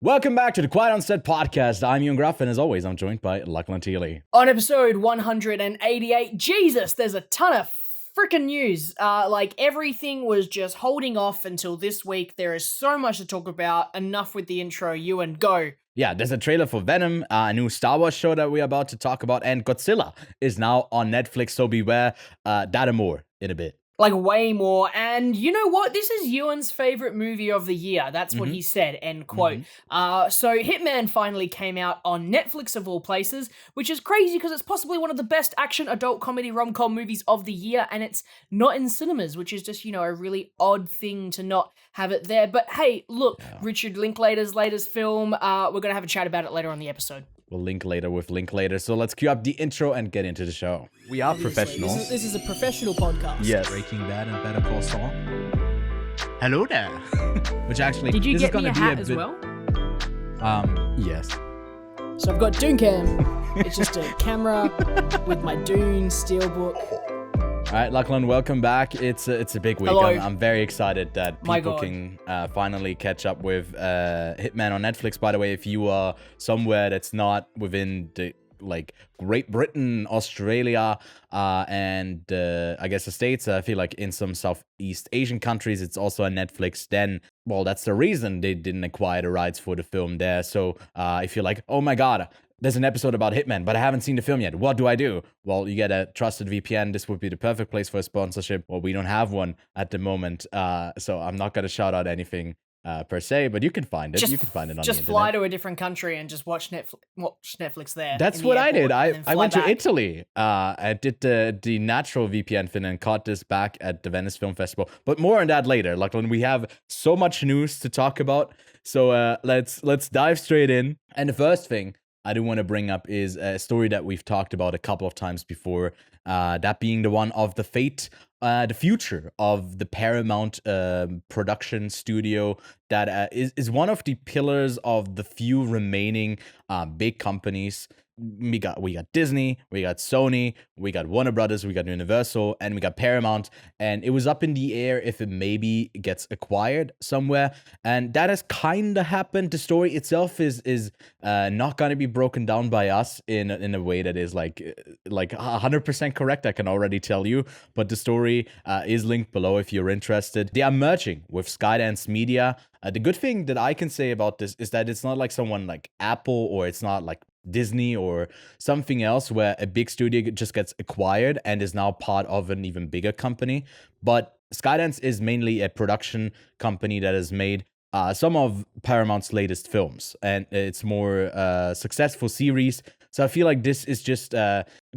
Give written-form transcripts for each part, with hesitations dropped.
Welcome back to the Quiet on Set podcast. I'm Ewan Gruff, and as always, I'm joined by Lachlan Teely. On episode 188, Jesus, there's a ton of freaking news. Everything was just holding off until this week. There is so much to talk about. Enough with the intro. Ewan, go. Yeah, there's a trailer for Venom, a new Star Wars show that we're about to talk about, and Godzilla is now on Netflix, so beware. That and more in a bit. Like, way more. And you know what? This is Ewan's favorite movie of the year. That's what he said, end quote. So Hitman finally came out on Netflix of all places, which is crazy because it's possibly one of the best action adult comedy rom-com movies of the year, and it's not in cinemas, which is just, a really odd thing to not have it there. But hey, look, Richard Linklater's latest film, we're going to have a chat about it later on the episode. We'll link later with Linklater. So let's cue up the intro and get into the show. We are professionals. This is a professional podcast. Yes. Breaking Bad and Better Call Saul. Hello there. Which actually, Did you this get is gonna me a be hat a as bit... well? Yes. So I've got Dooncam. It's just a camera with my Dune steelbook. All right, Lachlan, welcome back. It's a big week. Hello. I'm very excited that My people God. can finally catch up with Hitman on Netflix. By the way, if you are somewhere that's not within the Great Britain, Australia, and I guess the States, I feel like in some Southeast Asian countries, it's also on Netflix. Then, well, that's the reason they didn't acquire the rights for the film there. So if you're like, oh my God, there's an episode about Hitman, but I haven't seen the film yet. What do I do? Well, you get a trusted VPN. This would be the perfect place for a sponsorship. Well, we don't have one at the moment, so I'm not going to shout out anything per se, but you can find it. You can find it on the internet. Just fly to a different country and just watch Netflix there. That's what I did. I went to Italy. I did the natural VPN thing and caught this back at the Venice Film Festival. But more on that later. Like, when we have so much news to talk about, so let's dive straight in. And the first thing I do want to bring up is a story that we've talked about a couple of times before, that being the one of the future of the Paramount production studio that is one of the pillars of the few remaining big companies. We got Disney, we got Sony, we got Warner Brothers, we got Universal, and we got Paramount. And it was up in the air if it maybe gets acquired somewhere, and that has kind of happened. The story itself is not going to be broken down by us in a way that is like 100% correct. I can already tell you, but the story is linked below if you're interested. They are merging with Skydance Media. The good thing that I can say about this is that it's not like someone like Apple, or it's not like Disney or something else where a big studio just gets acquired and is now part of an even bigger company. But Skydance is mainly a production company that has made some of Paramount's latest films, and it's more successful series. So I feel like this is just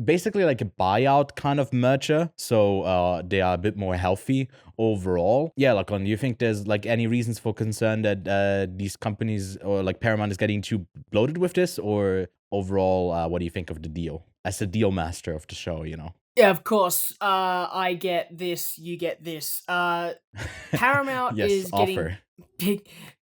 basically like a buyout kind of merger. So they are a bit more healthy overall. Yeah, Lachlan, do you think there's like any reasons for concern that these companies or like Paramount is getting too bloated with this, or overall, what do you think of the deal as the deal master of the show? Yeah, of course. I get this. You get this. Paramount Yes, is getting offer.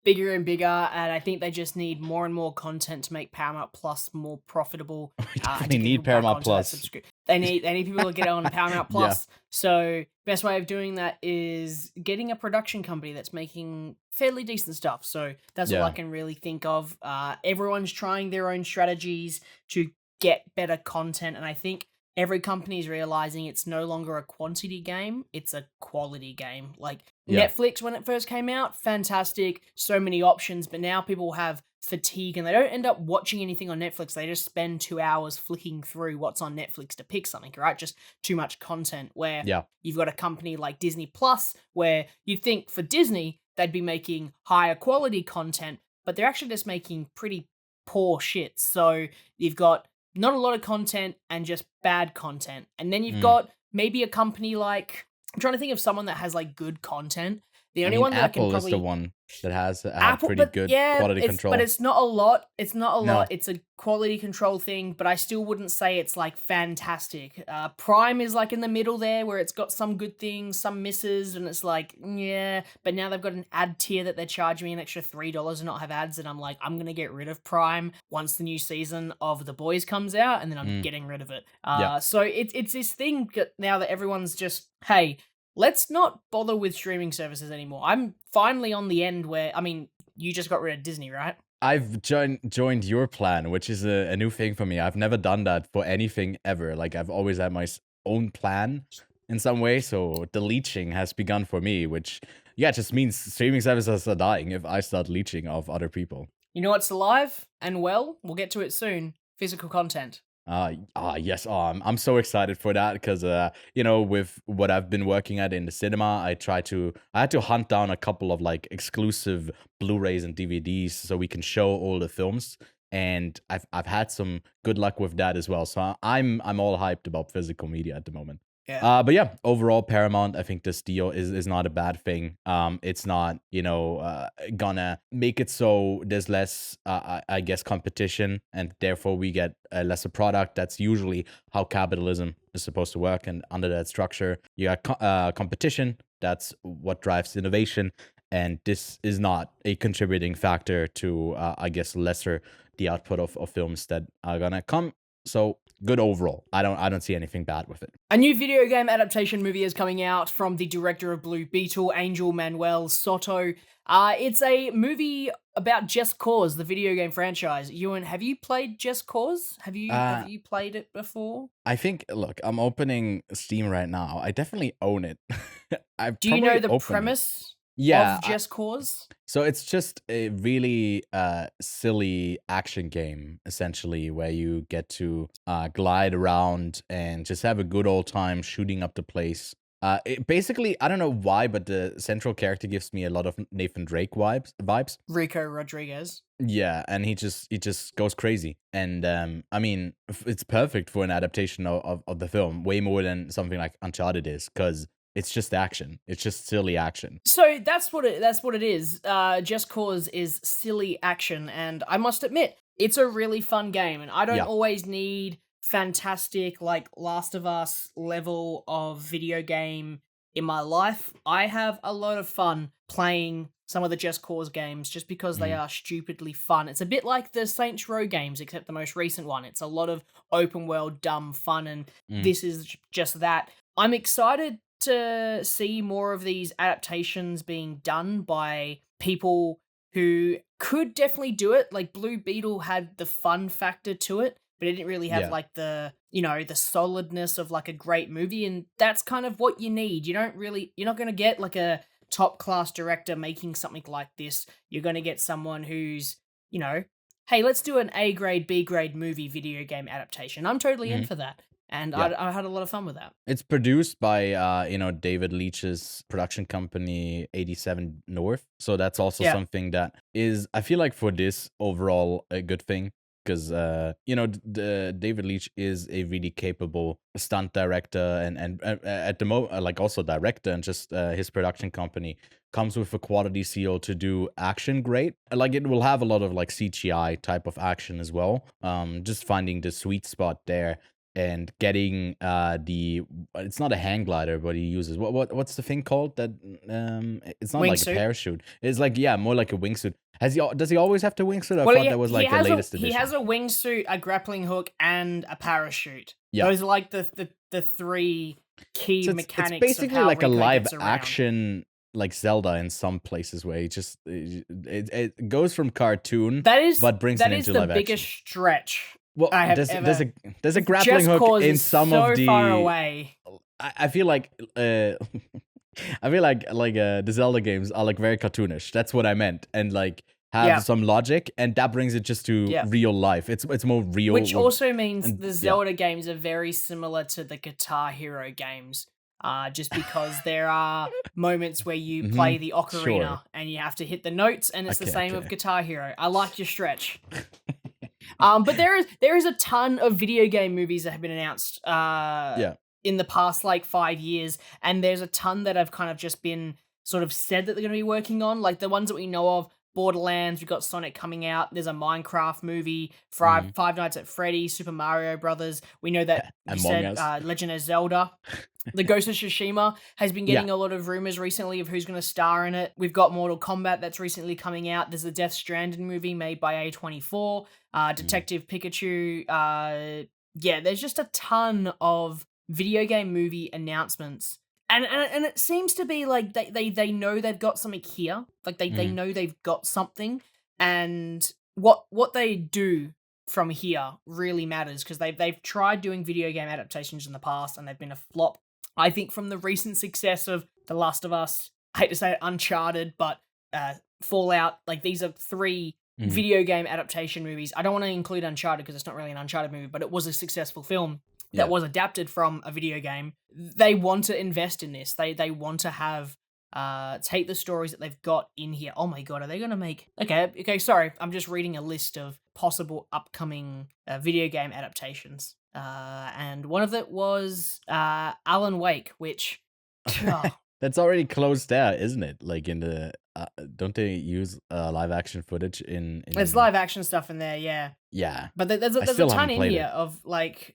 bigger and bigger, and I think they just need more and more content to make Paramount Plus more profitable. We to definitely get need people back Paramount onto that Plus. They need people to get on Paramount Plus. So best way of doing that is getting a production company that's making fairly decent stuff. So that's all I can really think of. Everyone's trying their own strategies to get better content, and I think every company is realizing it's no longer a quantity game, it's a quality game. Like Netflix, when it first came out, fantastic, so many options, but now people have fatigue and they don't end up watching anything on Netflix. They just spend 2 hours flicking through what's on Netflix to pick something, right? Just too much content, where you've got a company like Disney Plus, where you'd think for Disney, they'd be making higher quality content, but they're actually just making pretty poor shit. So you've got not a lot of content and just bad content. And then you've got maybe a company like, I'm trying to think of someone that has like good content. The only one that Apple I can probably is the one that has Apple, pretty good quality control. But it's not a lot. It's not a No. lot. It's a quality control thing, but I still wouldn't say it's like fantastic. Prime is like in the middle there, where it's got some good things, some misses, and it's like, yeah, but now they've got an ad tier that they're charging me an extra $3 to not have ads, and I'm like, I'm going to get rid of Prime once the new season of The Boys comes out, and then I'm getting rid of it. So it's this thing now that everyone's just, hey, let's not bother with streaming services anymore. I'm finally on the end where, I mean, you just got rid of Disney, right? I've joined your plan, which is a new thing for me. I've never done that for anything ever. Like I've always had my own plan in some way. So the leeching has begun for me, which just means streaming services are dying if I start leeching off other people. You know what's alive and well? We'll get to it soon. Physical content. Yes. I'm so excited for that because, with what I've been working at in the cinema, I had to hunt down a couple of like exclusive Blu-rays and DVDs so we can show all the films. And I've had some good luck with that as well. So I'm all hyped about physical media at the moment. Yeah. But yeah, overall, Paramount, I think this deal is not a bad thing. It's not, gonna make it so there's less, I guess, competition, and therefore we get a lesser product. That's usually how capitalism is supposed to work. And under that structure, you got competition. That's what drives innovation. And this is not a contributing factor to, I guess, lesser the output of films that are gonna come. So good overall. I don't see anything bad with it. A new video game adaptation movie is coming out from the director of Blue Beetle, Angel Manuel Soto. It's a movie about Just Cause, the video game franchise. Ewan, have you played Just Cause? Have you played it before? I think. Look, I'm opening Steam right now. I definitely own it. Do you know the premise? Of Just Cause? So it's just a really silly action game, essentially, where you get to glide around and just have a good old time shooting up the place. Basically, I don't know why, but the central character gives me a lot of Nathan Drake vibes. Rico Rodriguez. Yeah, and he just goes crazy. And I mean, it's perfect for an adaptation of the film, way more than something like Uncharted is, because it's just action. It's just silly action. So that's what it is. Just Cause is silly action, and I must admit, it's a really fun game. And I don't always need fantastic, like, Last of Us level of video game in my life. I have a lot of fun playing some of the Just Cause games just because they are stupidly fun. It's a bit like the Saints Row games, except the most recent one. It's a lot of open world, dumb fun, and this is just that. I'm excited to see more of these adaptations being done by people who could definitely do it. Like Blue Beetle had the fun factor to it, but it didn't really have like the, the solidness of like a great movie. And that's kind of what you need. You're not going to get like a top class director making something like this. You're going to get someone who's, hey, let's do an A grade, B grade movie video game adaptation. I'm totally in for that. And I had a lot of fun with that. It's produced by, David Leitch's production company, 87 North. So that's also something that is, I feel like for this overall, a good thing. Because, David Leitch is a really capable stunt director and at the moment, like also director, and just his production company comes with a quality seal to do action great. Like it will have a lot of like CGI type of action as well. Just finding the sweet spot there. And getting it's not a hang glider, but he uses what's the thing called that? It's not like a parachute. It's like more like a wingsuit. Does he always have the wingsuit? I thought that was like the latest edition. He has a wingsuit, a grappling hook, and a parachute. Yeah, those are like the three key mechanics. It's basically like a live action, like Zelda in some places, where it goes from cartoon, but brings it into live action. That is the biggest stretch. Well, there's a grappling hook in some of the. So far away. I feel like the Zelda games are like very cartoonish. That's what I meant, and like have some logic, and that brings it just to real life. It's more real. Which also means the Zelda games are very similar to the Guitar Hero games. Just because there are moments where you play the ocarina and you have to hit the notes, and it's the same with Guitar Hero. I like your stretch. But there is a ton of video game movies that have been announced in the past like 5 years, and there's a ton that have kind of just been sort of said that they're going to be working on, like the ones that we know of. Borderlands, we've got Sonic coming out, there's a Minecraft movie, Five Nights at Freddy's, Super Mario Brothers. We know that Legend of Zelda. The Ghost of Tsushima has been getting a lot of rumors recently of who's going to star in it. We've got Mortal Kombat that's recently coming out. There's a Death Stranding movie made by A24, Detective Pikachu. There's just a ton of video game movie announcements. And it seems to be like they know they've got something here. Like they know they've got something. And what they do from here really matters, because they've tried doing video game adaptations in the past and they've been a flop. I think from the recent success of The Last of Us, I hate to say it, Uncharted, but Fallout, like these are 3 video game adaptation movies. I don't want to include Uncharted because it's not really an Uncharted movie, but it was a successful film that was adapted from a video game. They want to invest in this. They want to have take the stories that they've got in here. Oh my god, are they going to make... Okay, sorry. I'm just reading a list of possible upcoming video game adaptations. And one of it was Alan Wake, which... That's already closed out, isn't it? Like in the... don't they use live action footage in... There's live action stuff in there, yeah. Yeah. But there's a ton in here of like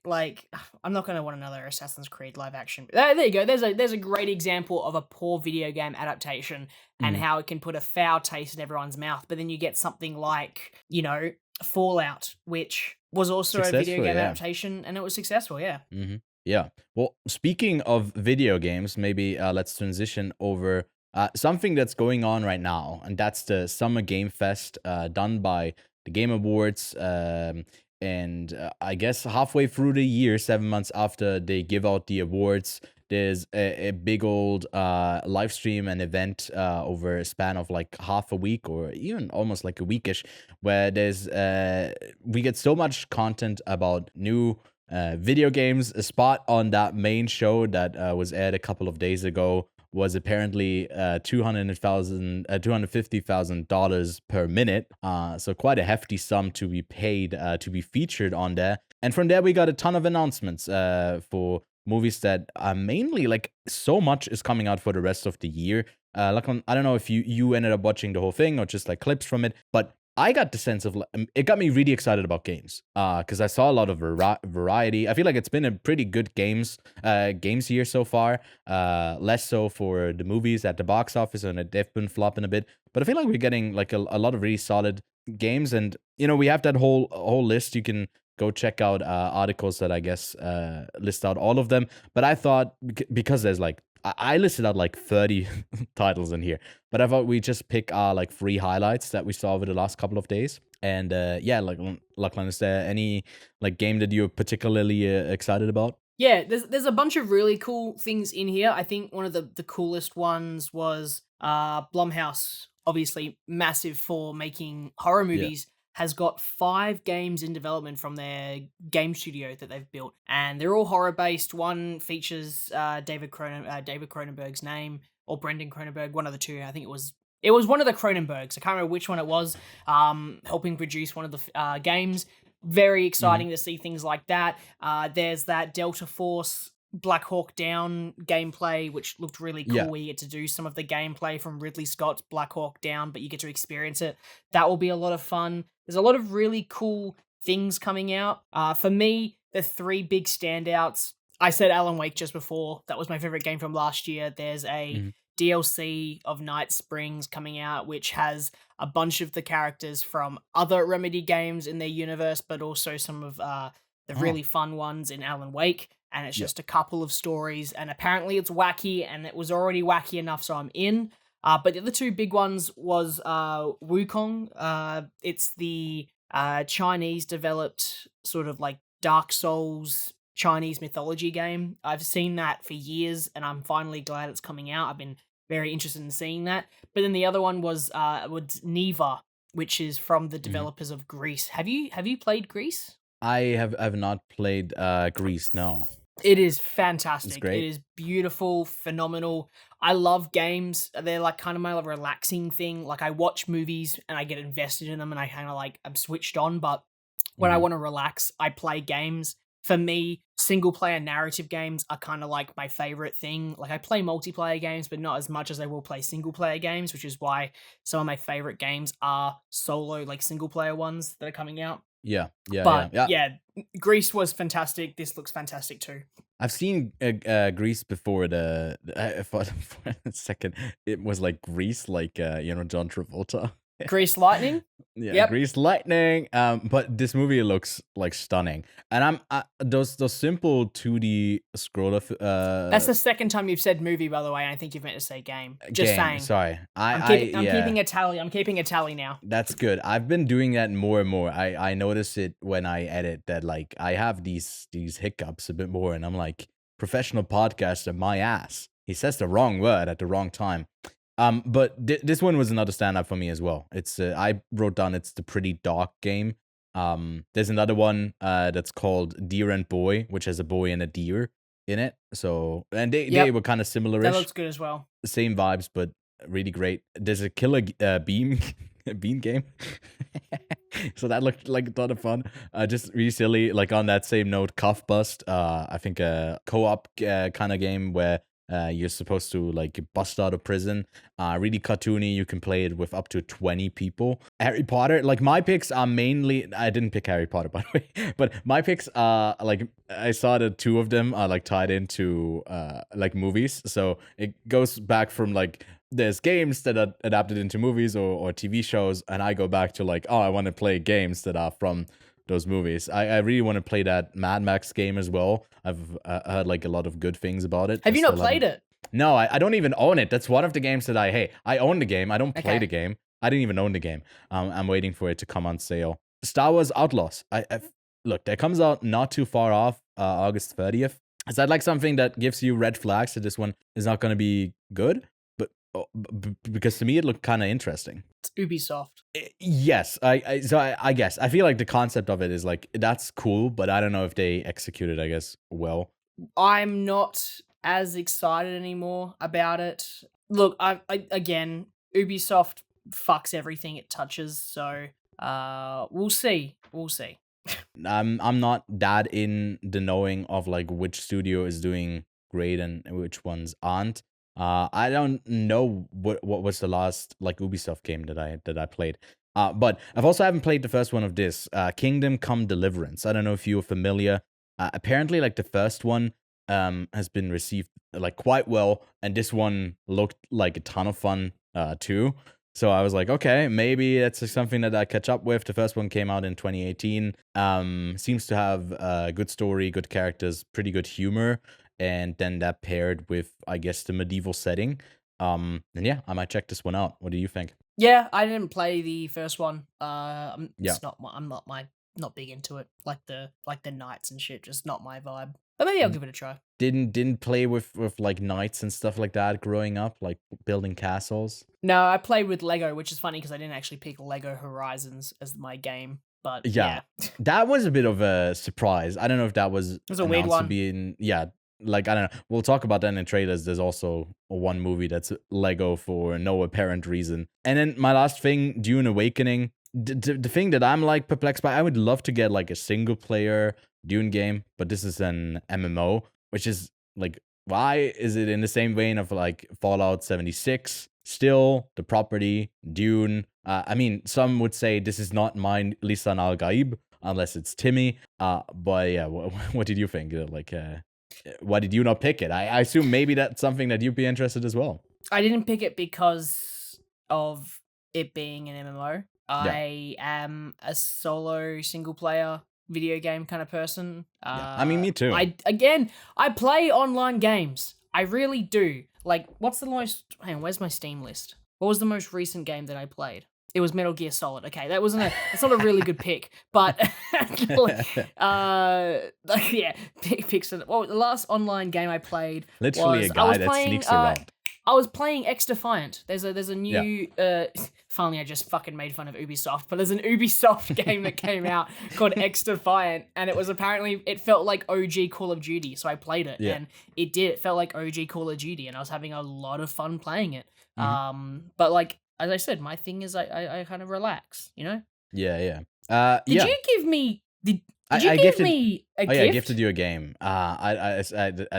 I'm not going to want another Assassin's Creed live action. There you go. There's a great example of a poor video game adaptation and how it can put a foul taste in everyone's mouth. But then you get something like, Fallout, which was also a video game adaptation, and it was successful, yeah. Mm-hmm. Yeah. Well, speaking of video games, maybe let's transition over something that's going on right now, and that's the Summer Game Fest done by the Game Awards. And I guess halfway through the year, 7 months after they give out the awards, there's a big old live stream and event over a span of like half a week or even almost like a weekish, where there's we get so much content about new video games. A spot on that main show that was aired a couple of days ago was apparently $250,000 per minute. So quite a hefty sum to be paid to be featured on there. And from there, we got a ton of announcements for movies that are mainly like so much is coming out for the rest of the year. Like I don't know if you ended up watching the whole thing or just like clips from it, but I got the sense of, it got me really excited about games, because I saw a lot of variety. I feel like it's been a pretty good games year so far, less so for the movies at the box office, and they've been flopping a bit. But I feel like we're getting like a lot of really solid games, and we have that whole list. You can go check out articles that I guess list out all of them. But I thought, because there's like, I listed out like 30 titles in here, but I thought we just pick our like 3 highlights that we saw over the last couple of days. And like Lachlan, is there any like game that you're particularly excited about? Yeah, there's a bunch of really cool things in here. I think one of the coolest ones was Blumhouse, obviously massive for making horror movies. Has got 5 games in development from their game studio that they've built, and they're all horror-based. One features David Cronenberg's name, or Brendan Cronenberg, one of the two. I think it was one of the Cronenbergs. I can't remember which one it was, helping produce one of the games. Very exciting to see things like that. There's that Delta Force Black Hawk Down gameplay, which looked really cool, where you get to do some of the gameplay from Ridley Scott's Black Hawk Down, but you get to experience it. That will be a lot of fun. There's a lot of really cool things coming out. For me, the 3 big standouts, I said Alan Wake just before. That was my favorite game from last year. There's a DLC of Night Springs coming out, which has a bunch of the characters from other Remedy games in their universe, but also some of the really fun ones in Alan Wake. And it's just a couple of stories, and apparently it's wacky, and it was already wacky enough, so I'm in. But the other 2 big ones was Wukong. It's the Chinese-developed sort of like Dark Souls Chinese mythology game. I've seen that for years, and I'm finally glad it's coming out. I've been very interested in seeing that. But then the other one was Neva, which is from the developers of Grease. Have you played Grease? I have not played Grease, no. It is fantastic. It's great. It is beautiful, phenomenal. I love games. They're like kind of my relaxing thing. Like I watch movies and I get invested in them, and I kind of like, I'm switched on. But when I want to relax, I play games. For me, single player narrative games are kind of like my favorite thing. Like I play multiplayer games, but not as much as I will play single player games, which is why some of my favorite games are solo, like single player ones that are coming out. Yeah. Grease was fantastic. This looks fantastic too. I've seen Grease before. I thought for a second it was like Grease, like John Travolta. Grease Lightning. Yeah, Yep. Grease Lightning. But this movie looks like stunning, and those simple 2D scroller. That's the second time you've said movie, by the way. I think you've meant to say game. Just saying. Sorry, I'm keeping a tally. I'm keeping a tally now. That's good. I've been doing that more and more. I notice it when I edit that like I have these hiccups a bit more, and I'm like, professional podcaster, my ass. He says the wrong word at the wrong time. But this one was another stand-up for me as well. It's I wrote down it's the pretty dark game. There's another one that's called Deer and Boy, which has a boy and a deer in it. So and they were kind of similar-ish. That looks good as well. Same vibes, but really great. There's a killer bean game. So that looked like a ton of fun. Just really silly. Like on that same note, Cuff Bust. I think a co-op kind of game where you're supposed to like bust out of prison. Really cartoony. You can play it with up to 20 people. Harry Potter. Like my picks are mainly. I didn't pick Harry Potter by the way, but my picks are like I saw that 2 of them are like tied into like movies. So it goes back from like there's games that are adapted into movies or TV shows, and I go back to like I want to play games that are from those movies. I really want to play that Mad Max game as well. I've heard like a lot of good things about it. Have you not played it? No, I don't even own it. That's one of the games that I own the game. I don't play the game. I didn't even own the game. I'm waiting for it to come on sale. Star Wars Outlaws. Look, that comes out not too far off, August 30th. Is that like something that gives you red flags that this one is not going to be good? But because to me it looked kind of interesting. It's Ubisoft. Yes, I guess I feel like the concept of it is like that's cool, but I don't know if they executed, I guess, well. I'm not as excited anymore about it. Look, I again, Ubisoft fucks everything it touches, so we'll see. I'm not that in the knowing of like which studio is doing great and which ones aren't. I don't know what was the last like Ubisoft game that I played. But I've also haven't played the first one of this, Kingdom Come Deliverance. I don't know if you're familiar. Apparently, like the first one has been received like quite well, and this one looked like a ton of fun too. So I was like, okay, maybe that's something that I catch up with. The first one came out in 2018. Seems to have a good story, good characters, pretty good humor, and then that paired with, I guess, the medieval setting. And yeah, I might check this one out. What do you think? Yeah, I didn't play the first one. Yeah. I'm not big into it. Like the knights and shit, just not my vibe. But maybe I'll give it a try. Didn't play with like knights and stuff like that growing up, like building castles. No, I played with Lego, which is funny because I didn't actually pick Lego Horizons as my game. But yeah. That was a bit of a surprise. I don't know if that was a weird one. Like I don't know. We'll talk about that in the trailers. There's also one movie that's Lego for no apparent reason. And then my last thing, Dune Awakening. The thing that I'm like perplexed by, I would love to get like a single player Dune game, but this is an MMO, which is like, why is it in the same vein of like Fallout 76? Still the property, Dune. I mean, some would say this is not mine, Lisan Al Gaib, unless it's Timmy. But yeah, what did you think? Why did you not pick it? I assume maybe that's something that you'd be interested as well. I didn't pick it because of it being an MMO. I am a solo single player video game kind of person. I mean, me too. I play online games. I really do. Like, what's the most... Hang on, where's my Steam list? What was the most recent game that I played? It was Metal Gear Solid. Okay, that's not a really good pick, but picks. Well, the last online game I played literally was, a guy that sneaks around. I was playing X Defiant. There's a new. Finally, I just fucking made fun of Ubisoft, but there's an Ubisoft game that came out called X Defiant, and it was apparently it felt like OG Call of Duty, so I played it, and it did. It felt like OG Call of Duty, and I was having a lot of fun playing it. Mm-hmm. But like. As I said, my thing is I kind of relax, you know? Yeah. Did you give me... Did you I give gifted, me a gift? Yeah, I gifted you a game. I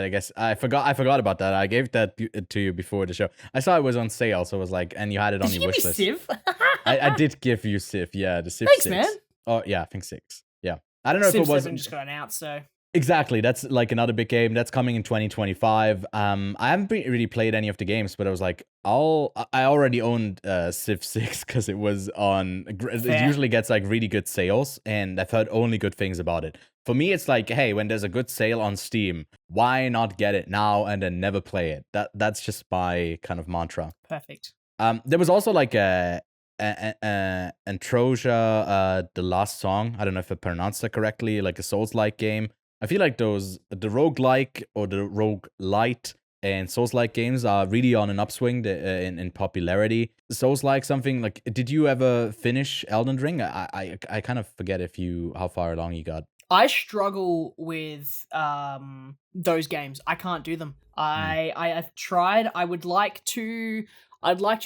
guess I forgot about that. I gave that to you before the show. I saw it was on sale, so it was like, and you had it on your wish list. Civ? I did give you Civ, yeah, the Civ Thanks, 6. Man. Oh, yeah, I think 6. Yeah. I don't know Civ if it was... 7 just got announced, so... Exactly. That's like another big game that's coming in 2025. I haven't really played any of the games, but I was like, I already owned Civ 6 because it was on. It Fair. usually gets like really good sales, and I've heard only good things about it. For me, it's like, hey, when there's a good sale on Steam, why not get it now and then never play it? That's just my kind of mantra. Perfect. There was also like Antrosia, the last song. I don't know if I pronounced that correctly, like a Souls-like game. I feel like the roguelike or the roguelite and Souls-like games are really on an upswing in popularity. Souls-like something like, did you ever finish Elden Ring? I kind of forget how far along you got. I struggle with those games. I can't do them. I've tried. I'd like to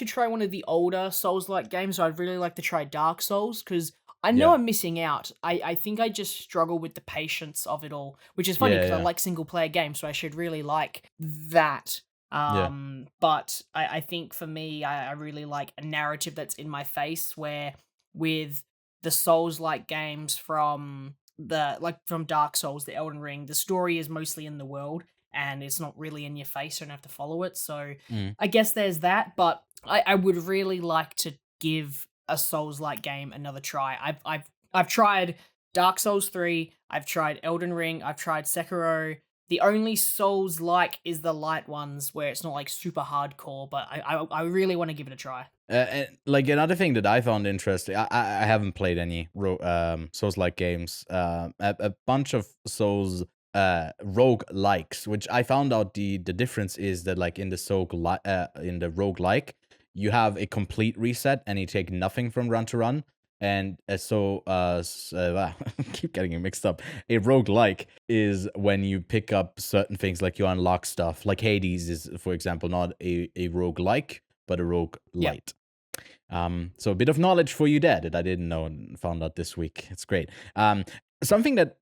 try one of the older Souls-like games. So I'd really like to try Dark Souls because I know I'm missing out. I think I just struggle with the patience of it all, which is funny because I like single-player games, so I should really like that. But I think for me, I really like a narrative that's in my face, where with the Souls-like games from Dark Souls, the Elden Ring, the story is mostly in the world and it's not really in your face. You don't have to follow it. So I guess there's that, but I would really like to give a Souls-like game another try. I've tried Dark Souls 3, I've tried Elden Ring, I've tried Sekiro. The only Souls-like is the light ones where it's not like super hardcore, but I really want to give it a try. And like another thing that I found interesting, I haven't played any Souls-like games. A bunch of Souls rogue-likes, which I found out the difference is that like in the rogue-like, you have a complete reset and you take nothing from run to run. And keep getting it mixed up. A roguelike is when you pick up certain things, like you unlock stuff. Like Hades is, for example, not a roguelike, but a roguelite. So a bit of knowledge for you there that I didn't know and found out this week. It's great. Something that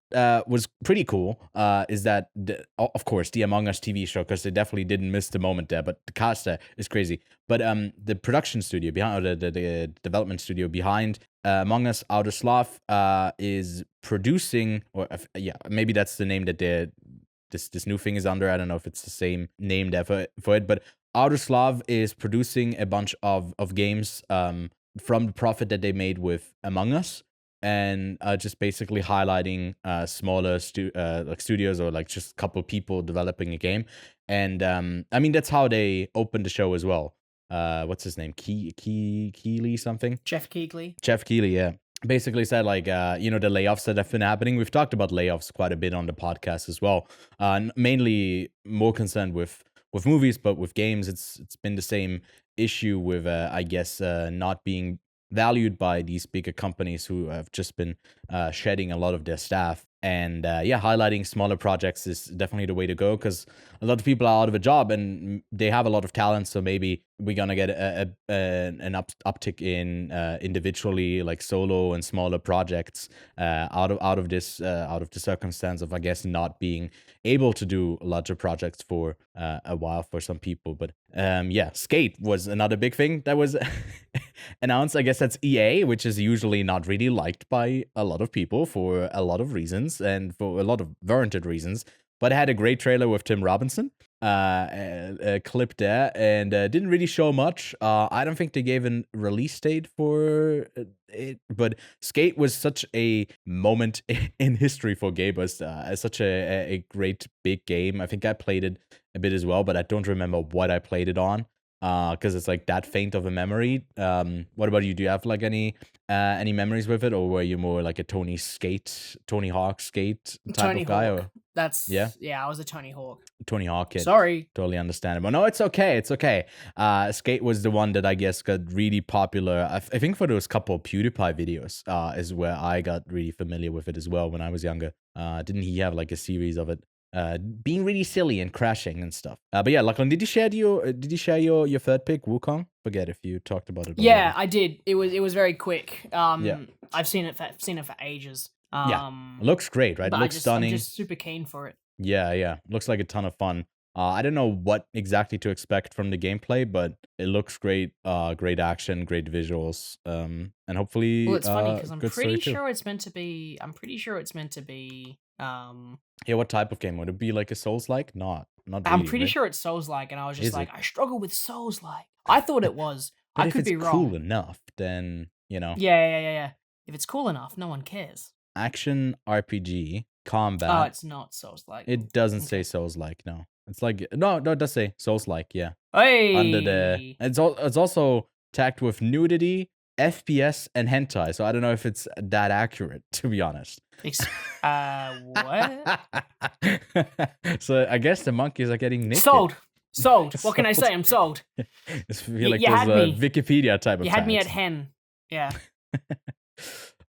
was pretty cool is that, of course, the Among Us TV show, because they definitely didn't miss the moment there, but the cast there is crazy. But the production studio behind, or the development studio behind Among Us, Outer Sloth, is producing, or maybe that's the name that this new thing is under. I don't know if it's the same name there for it, but Outer Sloth is producing a bunch of games from the profit that they made with Among Us, and just basically highlighting smaller studios or like just a couple people developing a game. And I mean, that's how they opened the show as well. What's his name? Keighley something? Jeff Keighley, yeah. Basically said like, the layoffs that have been happening. We've talked about layoffs quite a bit on the podcast as well. Mainly more concerned with movies, but with games, it's been the same issue with, I guess, not being valued by these bigger companies who have just been shedding a lot of their staff. And highlighting smaller projects is definitely the way to go, because a lot of people are out of a job and they have a lot of talent. So maybe we're gonna get an uptick in individually, like solo and smaller projects out of the circumstance of, I guess, not being able to do larger projects for a while for some people. But Skate was another big thing that was announced. I guess that's EA, which is usually not really liked by a lot of people for a lot of reasons and for a lot of warranted reasons. But it had a great trailer with Tim Robinson, a clip there, and didn't really show much. I don't think they gave a release date for it, but Skate was such a moment in history for gamers. Such a great big game. I think I played it a bit as well, but I don't remember what I played it on, because it's like that faint of a memory. What about you? Do you have like any memories with it, or were you more like a Tony Hawk Skate type of guy? Or I was a Tony Hawk kid. Sorry. Totally understandable. No, it's okay. Skate was the one that I guess got really popular. I think for those couple PewDiePie videos is where I got really familiar with it as well when I was younger. Didn't he have like a series of it? Being really silly and crashing and stuff. But yeah, Lachlan, did you share your third pick, Wukong? Forget if you talked about it already. Yeah, I did. It was very quick. I've seen it for ages. Looks great, right? It looks stunning. I'm just super keen for it. Yeah. Looks like a ton of fun. I don't know what exactly to expect from the gameplay, but it looks great. Great action, great visuals, and hopefully. Well, it's funny because I'm pretty sure it's meant to be Yeah, what type of game? Would it be like a Souls-like? Not really, I'm pretty right? sure it's Souls-like, and I was just Is like, it? I struggle with Souls-like. I thought it was. But I if could it's be cool wrong. enough, then, Yeah. If it's cool enough, no one cares. action RPG, Oh, combat. it's not Souls-like. It doesn't say Okay. Souls-like, no. It's like, no, it does say Souls-like, yeah. Under the, Hey! it's also tagged with nudity, FPS, and hentai, so I don't know if it's that accurate, to be honest. What? So I guess the monkeys are getting naked. Sold. What can I say? I'm sold. It's feel like you those had me. Wikipedia type of You had me at tags. hen. Yeah.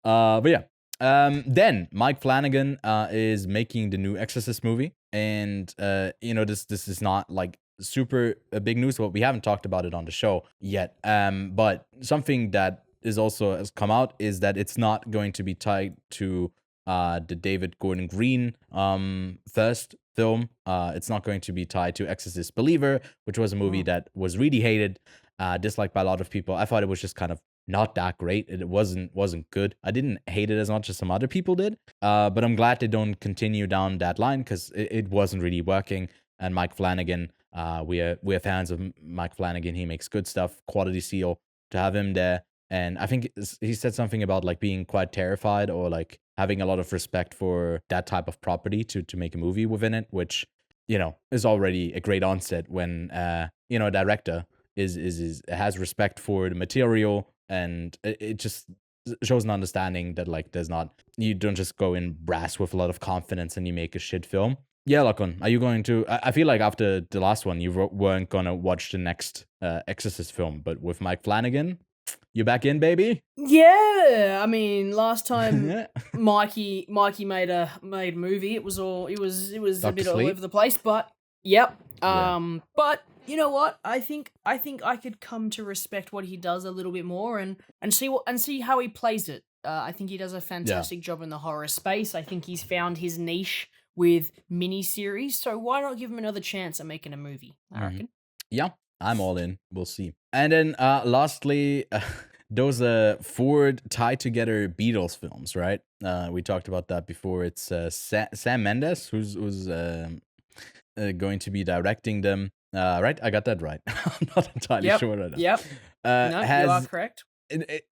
But yeah. Then Mike Flanagan is making the new Exorcist movie, and this is not like super big news, but we haven't talked about it on the show yet. But something that is also has come out is that it's not going to be tied to the David Gordon Green first film. It's not going to be tied to Exorcist Believer, which was a movie that was really hated, disliked by a lot of people. I thought it was just kind of not that great. It wasn't good. I didn't hate it as much as some other people did. But I'm glad they don't continue down that line because it wasn't really working. And Mike Flanagan, we're fans of Mike Flanagan. He makes good stuff. Quality seal to have him there. And I think he said something about like being quite terrified or like having a lot of respect for that type of property to make a movie within it, which is already a great onset when a director has respect for the material, and it just shows an understanding that like you don't just go in brass with a lot of confidence and you make a shit film. Yeah, Lachlan, are you going to? I feel like after the last one, you weren't gonna watch the next Exorcist film, but with Mike Flanagan, you back in, baby? Yeah, I mean, last time Mikey made a movie, it was a bit all over the place, but yep. But you know what? I think I could come to respect what he does a little bit more and see how he plays it. I think he does a fantastic job in the horror space. I think he's found his niche with miniseries, so why not give him another chance at making a movie? I reckon. Yeah, I'm all in. We'll see. And then lastly, those Ford tied together Beatles films, right? We talked about that before. It's Sam Mendes who's going to be directing them. Right? I got that right. I'm not entirely sure right now. Yep. No, you are correct.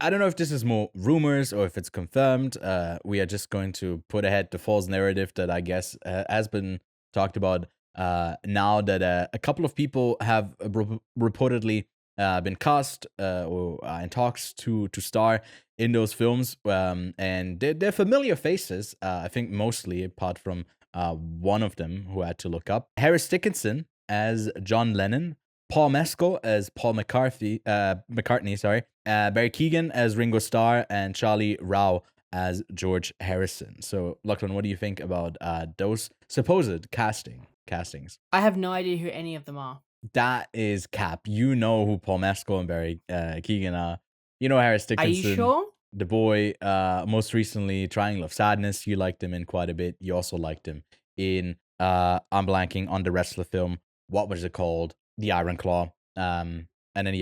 I don't know if this is more rumors or if it's confirmed. We are just going to put ahead the false narrative that I guess has been talked about now that a couple of people have reportedly been cast or in talks to star in those films. And they're familiar faces, I think mostly, apart from one of them who I had to look up. Harris Dickinson as John Lennon. Paul Mescal as Paul McCartney, Barry Keoghan as Ringo Starr, and Charlie Rao as George Harrison. So, Lachlan, what do you think about those supposed castings? I have no idea who any of them are. That is cap. You know who Paul Mescal and Barry Keoghan are. You know Harris Dickinson. Are you sure? The boy, most recently, Triangle of Sadness. You liked him in quite a bit. You also liked him in, I'm blanking on the wrestler film. What was it called? The Iron Claw. And then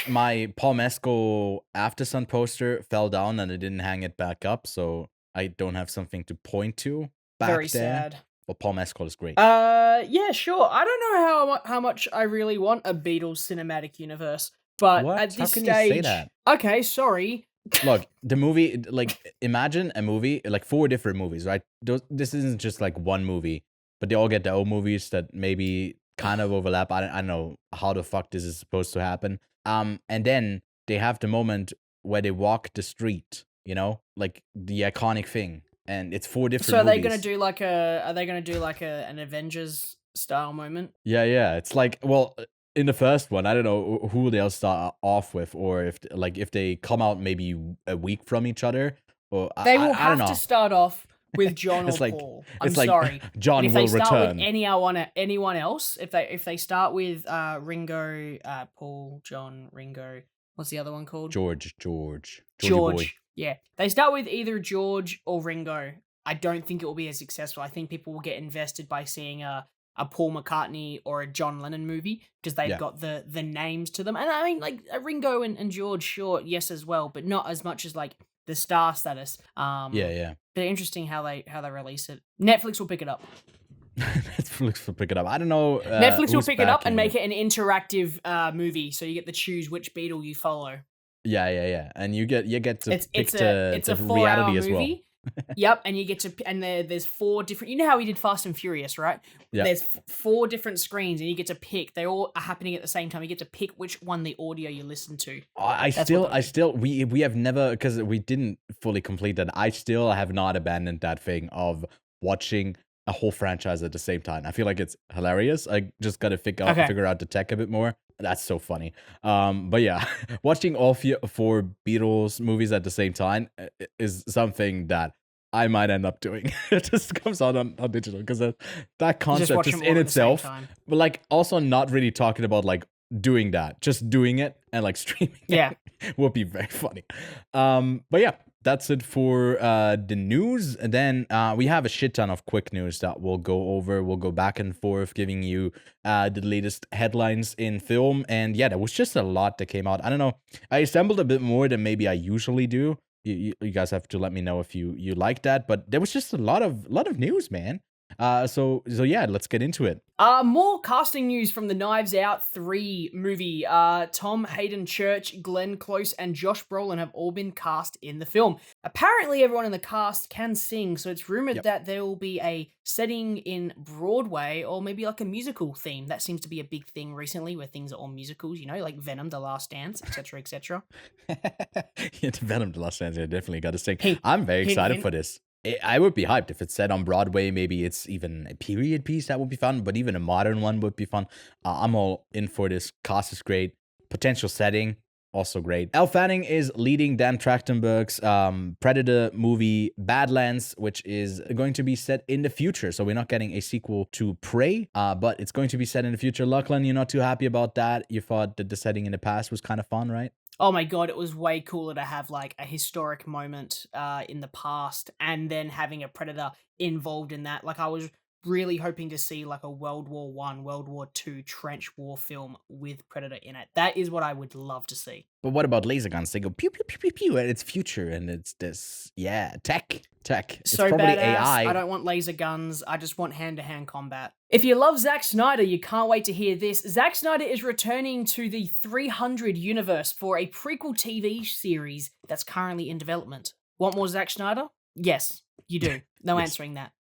my Paul Mescal After Sun poster fell down and I didn't hang it back up, so I don't have something to point to back Very there. sad. But Paul Mescal is great. Yeah, sure. I don't know how much I really want a Beatles cinematic universe, but what? at this How can stage, you say that? Okay, sorry. Look, the movie, like, imagine a movie, like 4 different movies, right? This isn't just like one movie, but they all get their own movies that maybe kind of overlap. I don't know how the fuck this is supposed to happen. And then they have the moment where they walk the street, like the iconic thing, and it's 4 different. So are movies. they gonna do like an Avengers style moment? Yeah. It's like, well, in the first one, I don't know who they'll start off with, or if they come out maybe a week from each other, or they will I don't know. have to start off with John or Paul. I'm sorry. John if will they start return. with anyone else, if they start with Ringo, Paul, John, Ringo, what's the other one called? George. Boy. Yeah. They start with either George or Ringo. I don't think it will be as successful. I think people will get invested by seeing a Paul McCartney or a John Lennon movie because they've got the names to them. And I mean, like Ringo and George, sure, yes, as well, but not as much as like the star status. Yeah. But interesting how they release it. Netflix will pick it up. Netflix will pick it up. I don't know. Netflix will pick it up and make it an interactive movie, so you get to choose which Beatle you follow. Yeah. And you get to pick It's the a 4-hour reality as well. movie. Yep, and you get to, and there's 4 different. You know how we did Fast and Furious, right? Yeah. There's 4 different screens, and you get to pick. They all are happening at the same time. You get to pick which one the audio you listen to. We have never, because we didn't fully complete that. I still have not abandoned that thing of watching a whole franchise at the same time. I feel like it's hilarious. I just got to figure out the tech a bit more. That's so funny. But yeah, watching all 4 Beatles movies at the same time is something that I might end up doing. It just comes out on digital, because that concept just in itself, but like also not really talking about like doing that, just doing it and like streaming it would be very funny. But yeah, that's it for the news. And then we have a shit ton of quick news that we'll go over. We'll go back and forth giving you the latest headlines in film. And yeah, there was just a lot that came out. I don't know. I assembled a bit more than maybe I usually do. You guys have to let me know if you like that. But there was just a lot of news, man. So yeah, let's get into it. More casting news from the Knives Out 3 movie. Tom Hayden Church, Glenn Close, and Josh Brolin have all been cast in the film. Apparently everyone in the cast can sing, so it's rumored that there will be a setting in Broadway, or maybe like a musical theme. That seems to be a big thing recently, where things are all musicals, you know, like Venom, The Last Dance, etc., etc. Yeah, Venom, The Last Dance, I definitely got to sing. I'm very excited for this. I would be hyped if it's set on Broadway. Maybe it's even a period piece. That would be fun, but even a modern one would be fun. I'm all in for this. Cast is great. Potential setting, also great. Elle Fanning is leading Dan Trachtenberg's Predator movie Badlands, which is going to be set in the future. So we're not getting a sequel to Prey, but it's going to be set in the future. Lachlan, you're not too happy about that. You thought that the setting in the past was kind of fun, right? Oh my god, it was way cooler to have like a historic moment in the past and then having a Predator involved in that. Like I was really hoping to see like a World War I, World War II trench war film with Predator in it. That is what I would love to see. But what about laser guns? They go pew, pew, pew, pew, pew, and it's future, and it's this, tech. It's so probably badass. AI. I don't want laser guns. I just want hand-to-hand combat. If you love Zack Snyder, you can't wait to hear this. Zack Snyder is returning to the 300 universe for a prequel TV series that's currently in development. Want more Zack Snyder? Yes, you do. No answering that.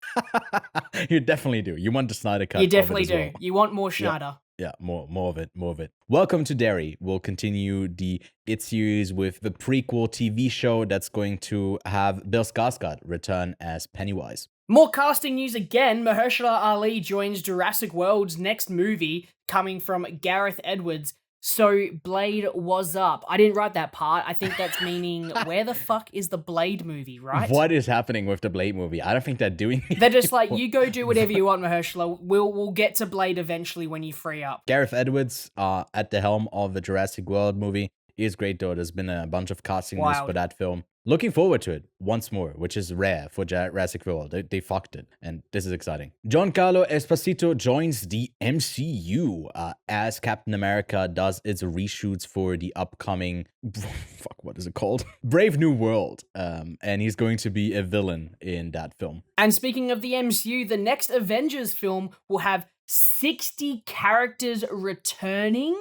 You definitely do. You want the Snyder cut. You definitely do. Well. You want more Snyder. Yeah, more of it. Welcome to Derry. We'll continue the It series with the prequel TV show that's going to have Bill Skarsgård return as Pennywise. More casting news again. Mahershala Ali joins Jurassic World's next movie, coming from Gareth Edwards. So Blade was up. I didn't write that part. I think that's meaning where the fuck is the Blade movie, right? What is happening with the Blade movie? I don't think they're doing it. They're just like, you go do whatever you want, Mahershala. We'll get to Blade eventually when you free up. Gareth Edwards at the helm of the Jurassic World movie. He is great though. There's been a bunch of casting news for that film. Looking forward to it once more, which is rare for Jurassic World. They fucked it, and this is exciting. Giancarlo Esposito joins the MCU as Captain America does its reshoots for the upcoming what is it called? Brave New World. And he's going to be a villain in that film. And speaking of the MCU, the next Avengers film will have 60 characters returning.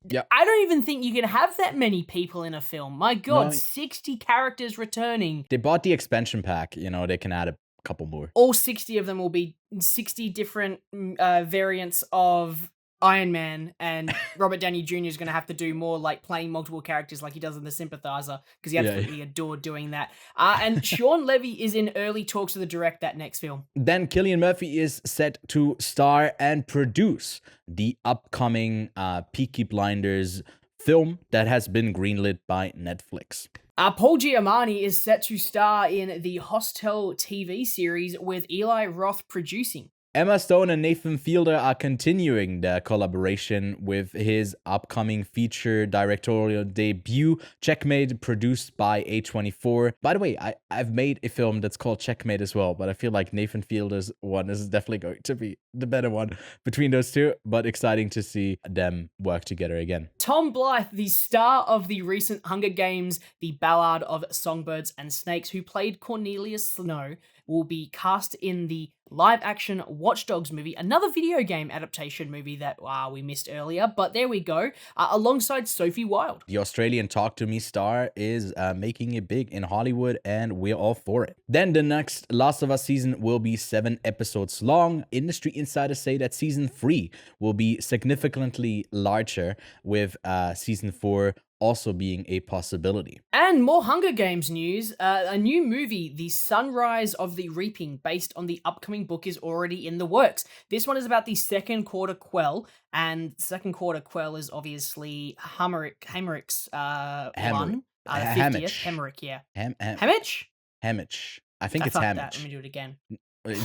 Yeah, I don't even think you can have that many people in a film. My God, 60 characters returning. They bought the expansion pack. You know, they can add a couple more. All 60 of them will be 60 different variants of Iron Man, and Robert Downey Jr. is going to have to do more like playing multiple characters like he does in The Sympathizer, because he absolutely adored doing that. And Sean Levy is in early talks to direct that next film. Then Cillian Murphy is set to star and produce the upcoming Peaky Blinders film that has been greenlit by Netflix. Paul Giamatti is set to star in the Hostel TV series with Eli Roth producing. Emma Stone and Nathan Fielder are continuing their collaboration with his upcoming feature directorial debut, Checkmate, produced by A24. By the way, I've made a film that's called Checkmate as well, but I feel like Nathan Fielder's one is definitely going to be the better one between those two, but exciting to see them work together again. Tom Blythe, the star of the recent Hunger Games, The Ballad of Songbirds and Snakes, who played Cornelius Snow, will be cast in the live-action Watch Dogs movie, another video game adaptation movie that we missed earlier, but there we go, alongside Sophie Wilde. The Australian Talk to Me star is making it big in Hollywood, and we're all for it. Then the next Last of Us season will be 7 episodes long. Industry insiders say that season 3 will be significantly larger, with season 4 also being a possibility. And more Hunger Games news. A new movie, The Sunrise of the Reaping, based on the upcoming book, is already in the works. This one is about the Second Quarter Quell, and Second Quarter Quell is obviously Hammerick's one. 50th. Hemrick, yeah. Hamish? Hamish. I think it's Hamish. Hamish. Let me do it again.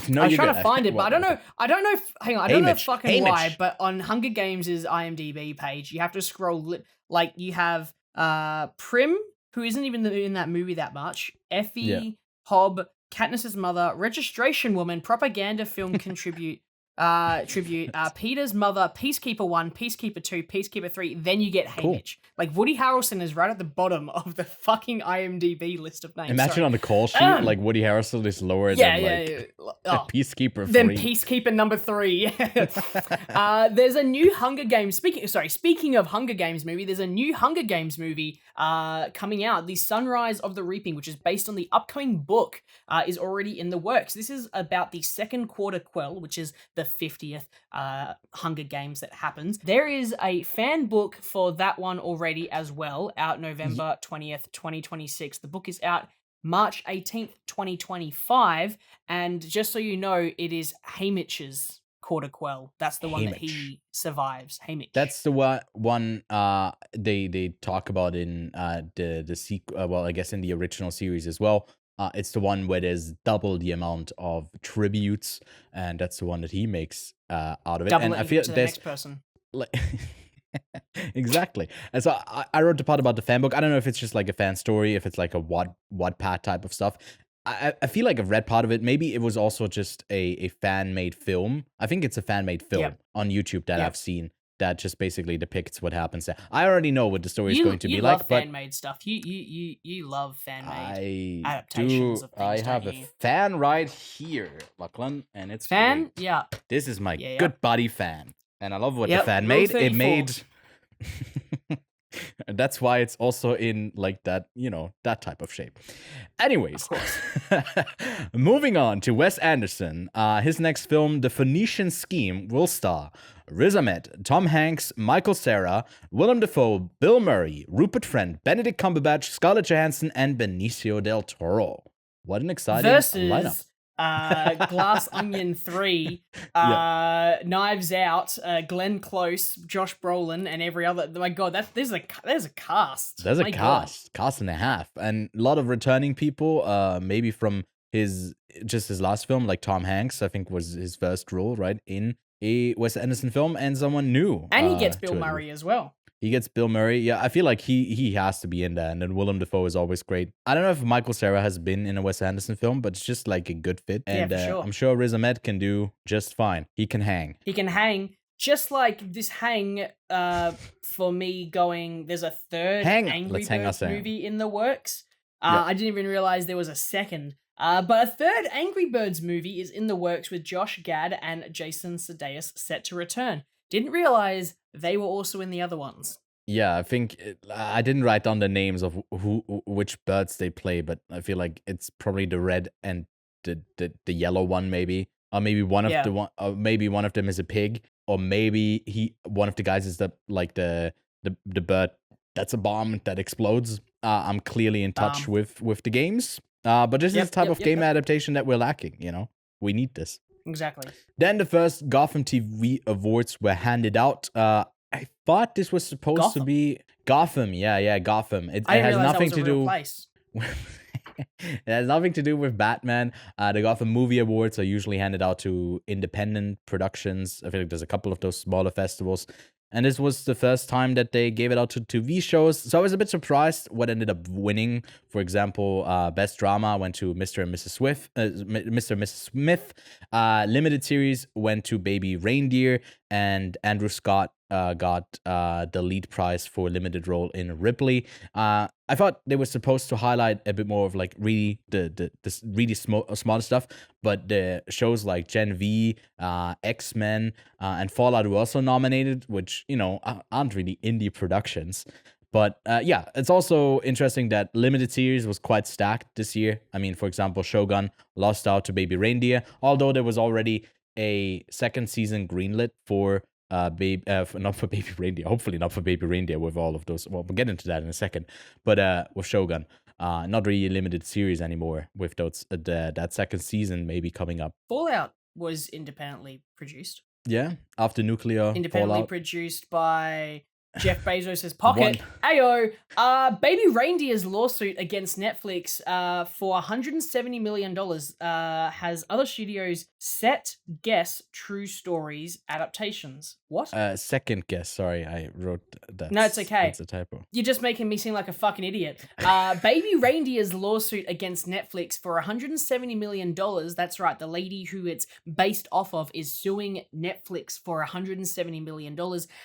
No, I was trying to find it, but I don't know. Hang on, I don't know fucking why. Hamish. But on Hunger Games' IMDb page, you have to scroll. Like you have Prim, who isn't even in that movie that much. Effie, Hobb, Katniss's mother, Registration Woman, Propaganda Film Tribute, Peter's mother, Peacekeeper 1, Peacekeeper 2, Peacekeeper 3. Then you get Hamish. Like Woody Harrelson is right at the bottom of the fucking IMDb list of names. Imagine on the call sheet, like Woody Harrelson is lower than Peacekeeper 3. Then Peacekeeper number 3. There's a new Hunger Games. Speaking of Hunger Games movie, there's a new Hunger Games movie coming out. The Sunrise of the Reaping, which is based on the upcoming book, is already in the works. This is about the Second Quarter Quell, which is the 50th Hunger Games that happens. There is a fan book for that one already as well, out November 20th, 2026. The book is out March 18th, 2025, and just so you know, it is Hamish's Quarter Quell. That's the one that he survives. Hamish. That's the one they talk about in the sequel. Well, I guess in the original series as well. It's the one where there's double the amount of tributes, and that's the one that he makes out of it. Double and it I feel to the there's next person. like exactly. And so I wrote the part about the fan book. I don't know if it's just like a fan story, if it's like a Wattpad type of stuff. I feel like I've read part of it. Maybe it was also just a fan-made film. I think it's a fan-made film on YouTube that I've seen that just basically depicts what happens there. I already know what the story is going to be like. You love fan-made stuff. You love fan-made adaptations of things. I have a fan right here, Lachlan, and it's fan. Great. Yeah, this is my good buddy fan, and I love what the fan made. 34. It made. That's why it's also in like that, that type of shape. Anyways, moving on to Wes Anderson. His next film, The Phoenician Scheme, will star Riz Ahmed, Tom Hanks, Michael Cera, Willem Dafoe, Bill Murray, Rupert Friend, Benedict Cumberbatch, Scarlett Johansson, and Benicio del Toro. What an exciting lineup. Glass Onion 3, Knives Out, Glenn Close, Josh Brolin, and every other. My God, there's a cast. There's a cast and a half, and a lot of returning people. Maybe from his last film, like Tom Hanks, I think was his first role, right, in a Wes Anderson film, and someone new. And he gets Bill Murray as well. He gets Bill Murray. Yeah, I feel like he has to be in there. And then Willem Dafoe is always great. I don't know if Michael Cera has been in a Wes Anderson film, but it's just like a good fit. And for sure. I'm sure Riz Ahmed can do just fine. He can hang. He can hang. Just like this hang, for me going, there's a third Angry Birds movie in the works. I didn't even realize there was a second. But a third Angry Birds movie is in the works with Josh Gad and Jason Sudeikis set to return. Didn't realize they were also in the other ones. Yeah, I think I didn't write down the names of which birds they play, but I feel like it's probably the red and the yellow one, maybe, or maybe one of them is a pig, or maybe one of the guys is the bird that's a bomb that explodes. I'm clearly in touch with the games, but this is the type of game adaptation that we're lacking. We need this. Exactly. Then the first Gotham TV awards were handed out. I thought this was supposed to be Gotham. Yeah, Gotham. It has nothing to do. It has nothing to do with Batman. The Gotham Movie Awards are usually handed out to independent productions. I feel like there's a couple of those smaller festivals. And this was the first time that they gave it out to TV shows. So I was a bit surprised what ended up winning. For example, Best Drama went to Mr. and Mrs. Smith. Limited Series went to Baby Reindeer. And Andrew Scott got the lead prize for limited role in Ripley. I thought they were supposed to highlight a bit more of like really the really small stuff, but the shows like Gen V, X-Men, and Fallout were also nominated, which, you know, aren't really indie productions. But yeah, it's also interesting that limited series was quite stacked this year. I mean, for example, Shogun lost out to Baby Reindeer, although there was already a second season greenlit for not for Baby Reindeer, hopefully not for Baby Reindeer with all of those. Well, we'll get into that in a second. But with Shogun, not really a limited series anymore with those that second season maybe coming up. Fallout was independently produced. Yeah, after Nuclear Independently Fallout. produced by Jeff Bezos' pocket. Ayo, Baby Reindeer's lawsuit against Netflix for $170 million has other studios set guess true stories adaptations. What? Second guess. Sorry, I wrote that. No, it's okay. It's a typo. You're just making me seem like a fucking idiot. Baby Reindeer's lawsuit against Netflix for $170 million. That's right. The lady who it's based off of is suing Netflix for $170 million.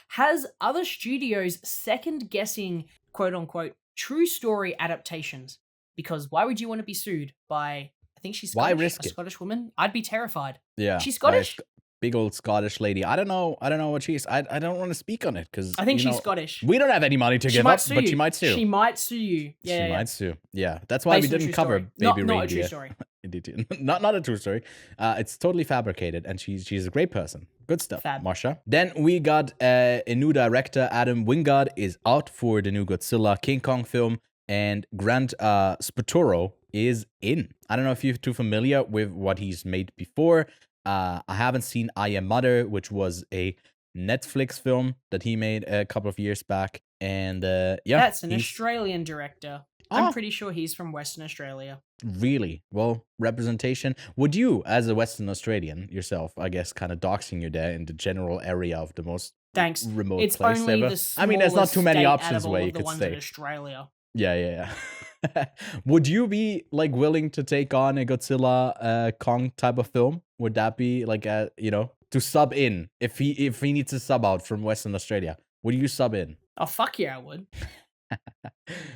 Has other studios second guessing, quote unquote, true story adaptations. Because why would you want to be sued by, I think she's Scottish, why risk a Scottish woman? I'd be terrified. Yeah. She's Scottish? Big old Scottish lady. I don't know what she is. I don't want to speak on it because I think she's Scottish. We don't have any money to give up, but she might sue. She might sue you. Yeah, she might sue. Yeah, that's why Based we didn't cover Baby Reindeer. Not a true story. not a true story. It's totally fabricated, and she's a great person. Good stuff, Fab. Marsha. Then we got a new director. Adam Wingard is out for the new Godzilla King Kong film, and Grant Spatoro is in. I don't know if you're too familiar with what he's made before. I haven't seen I Am Mother, which was a Netflix film that he made a couple of years back. And yeah. That's an Australian director. I'm pretty sure he's from Western Australia. Really? Well, representation. Would you, as a Western Australian yourself, I guess, kind of doxing you there in the general area of the most remote it's place only ever? The I mean, there's not too many options where you the could ones stay. In Australia. Yeah. Would you be like willing to take on a Godzilla Kong type of film? Would that be like to sub in if he needs to sub out from Western Australia? Would you sub in? Oh fuck yeah, I would.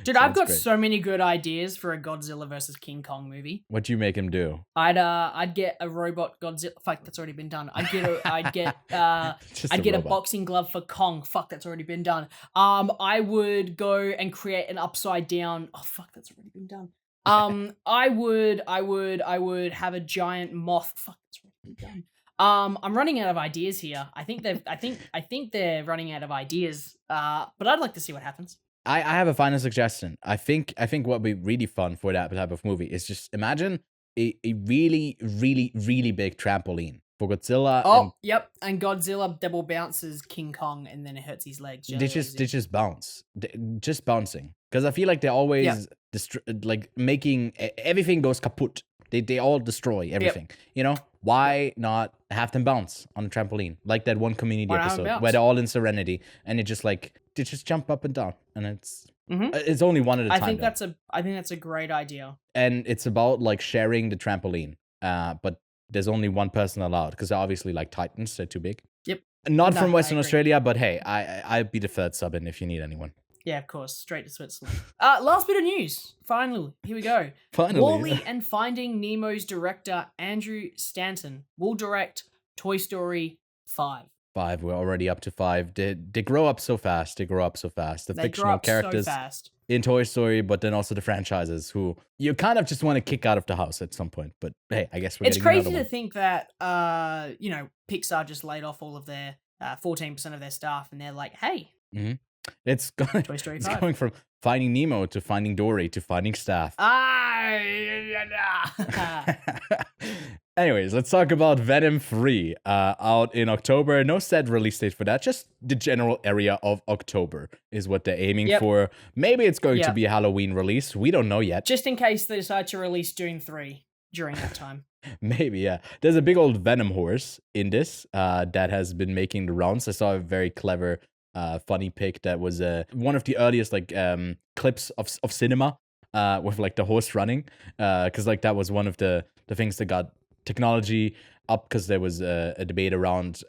Dude, I've got so many good ideas for a Godzilla versus King Kong movie. What'd you make him do? I'd get a robot Godzilla. Fuck, that's already been done. I'd get a boxing glove for Kong. Fuck, that's already been done. I would go and create an upside down. Oh fuck, that's already been done. I would have a giant moth. Fuck, that's already been done. I'm running out of ideas here. I think they're running out of ideas. But I'd like to see what happens. I have a final suggestion. I think what would be really fun for that type of movie is just imagine a really, really, really big trampoline for Godzilla. Yep. And Godzilla double bounces King Kong and then it hurts his legs. They just bounce. Just bouncing. Because I feel like they're always like making everything goes kaput. They all destroy everything. Yep. You know? Why not have them bounce on a trampoline? Like that one Community episode where they're all in Serenity and it just like they just jump up and down and it's only one at a time. I think that's a great idea. And it's about like sharing the trampoline. But there's only one person allowed because they're obviously like Titans, they're too big. Yep. Not from Western Australia, but hey, I'd be the third sub in if you need anyone. Yeah, of course. Straight to Switzerland. Last bit of news. Finally, here we go. Finally. WALL-E and Finding Nemo's director Andrew Stanton will direct Toy Story 5. 5. We're already up to 5. They grow up so fast. The fictional characters in Toy Story, but then also the franchises who you kind of just want to kick out of the house at some point. But hey, I guess it's crazy to think that Pixar just laid off all of their 14% of their staff, and they're like, hey. Mm-hmm. It's going from Finding Nemo to Finding Dory to Finding Staff. And Anyways, let's talk about Venom 3, out in October. No set release date for that, just the general area of October is what they're aiming for. Maybe it's going to be a Halloween release. We don't know yet. Just in case they decide to release Dune 3 during that time. Maybe, yeah. There's a big old Venom horse in this that has been making the rounds. I saw a very clever, funny pic that was one of the earliest like clips of cinema with like the horse running, because like that was one of the things that got technology up, because there was a debate around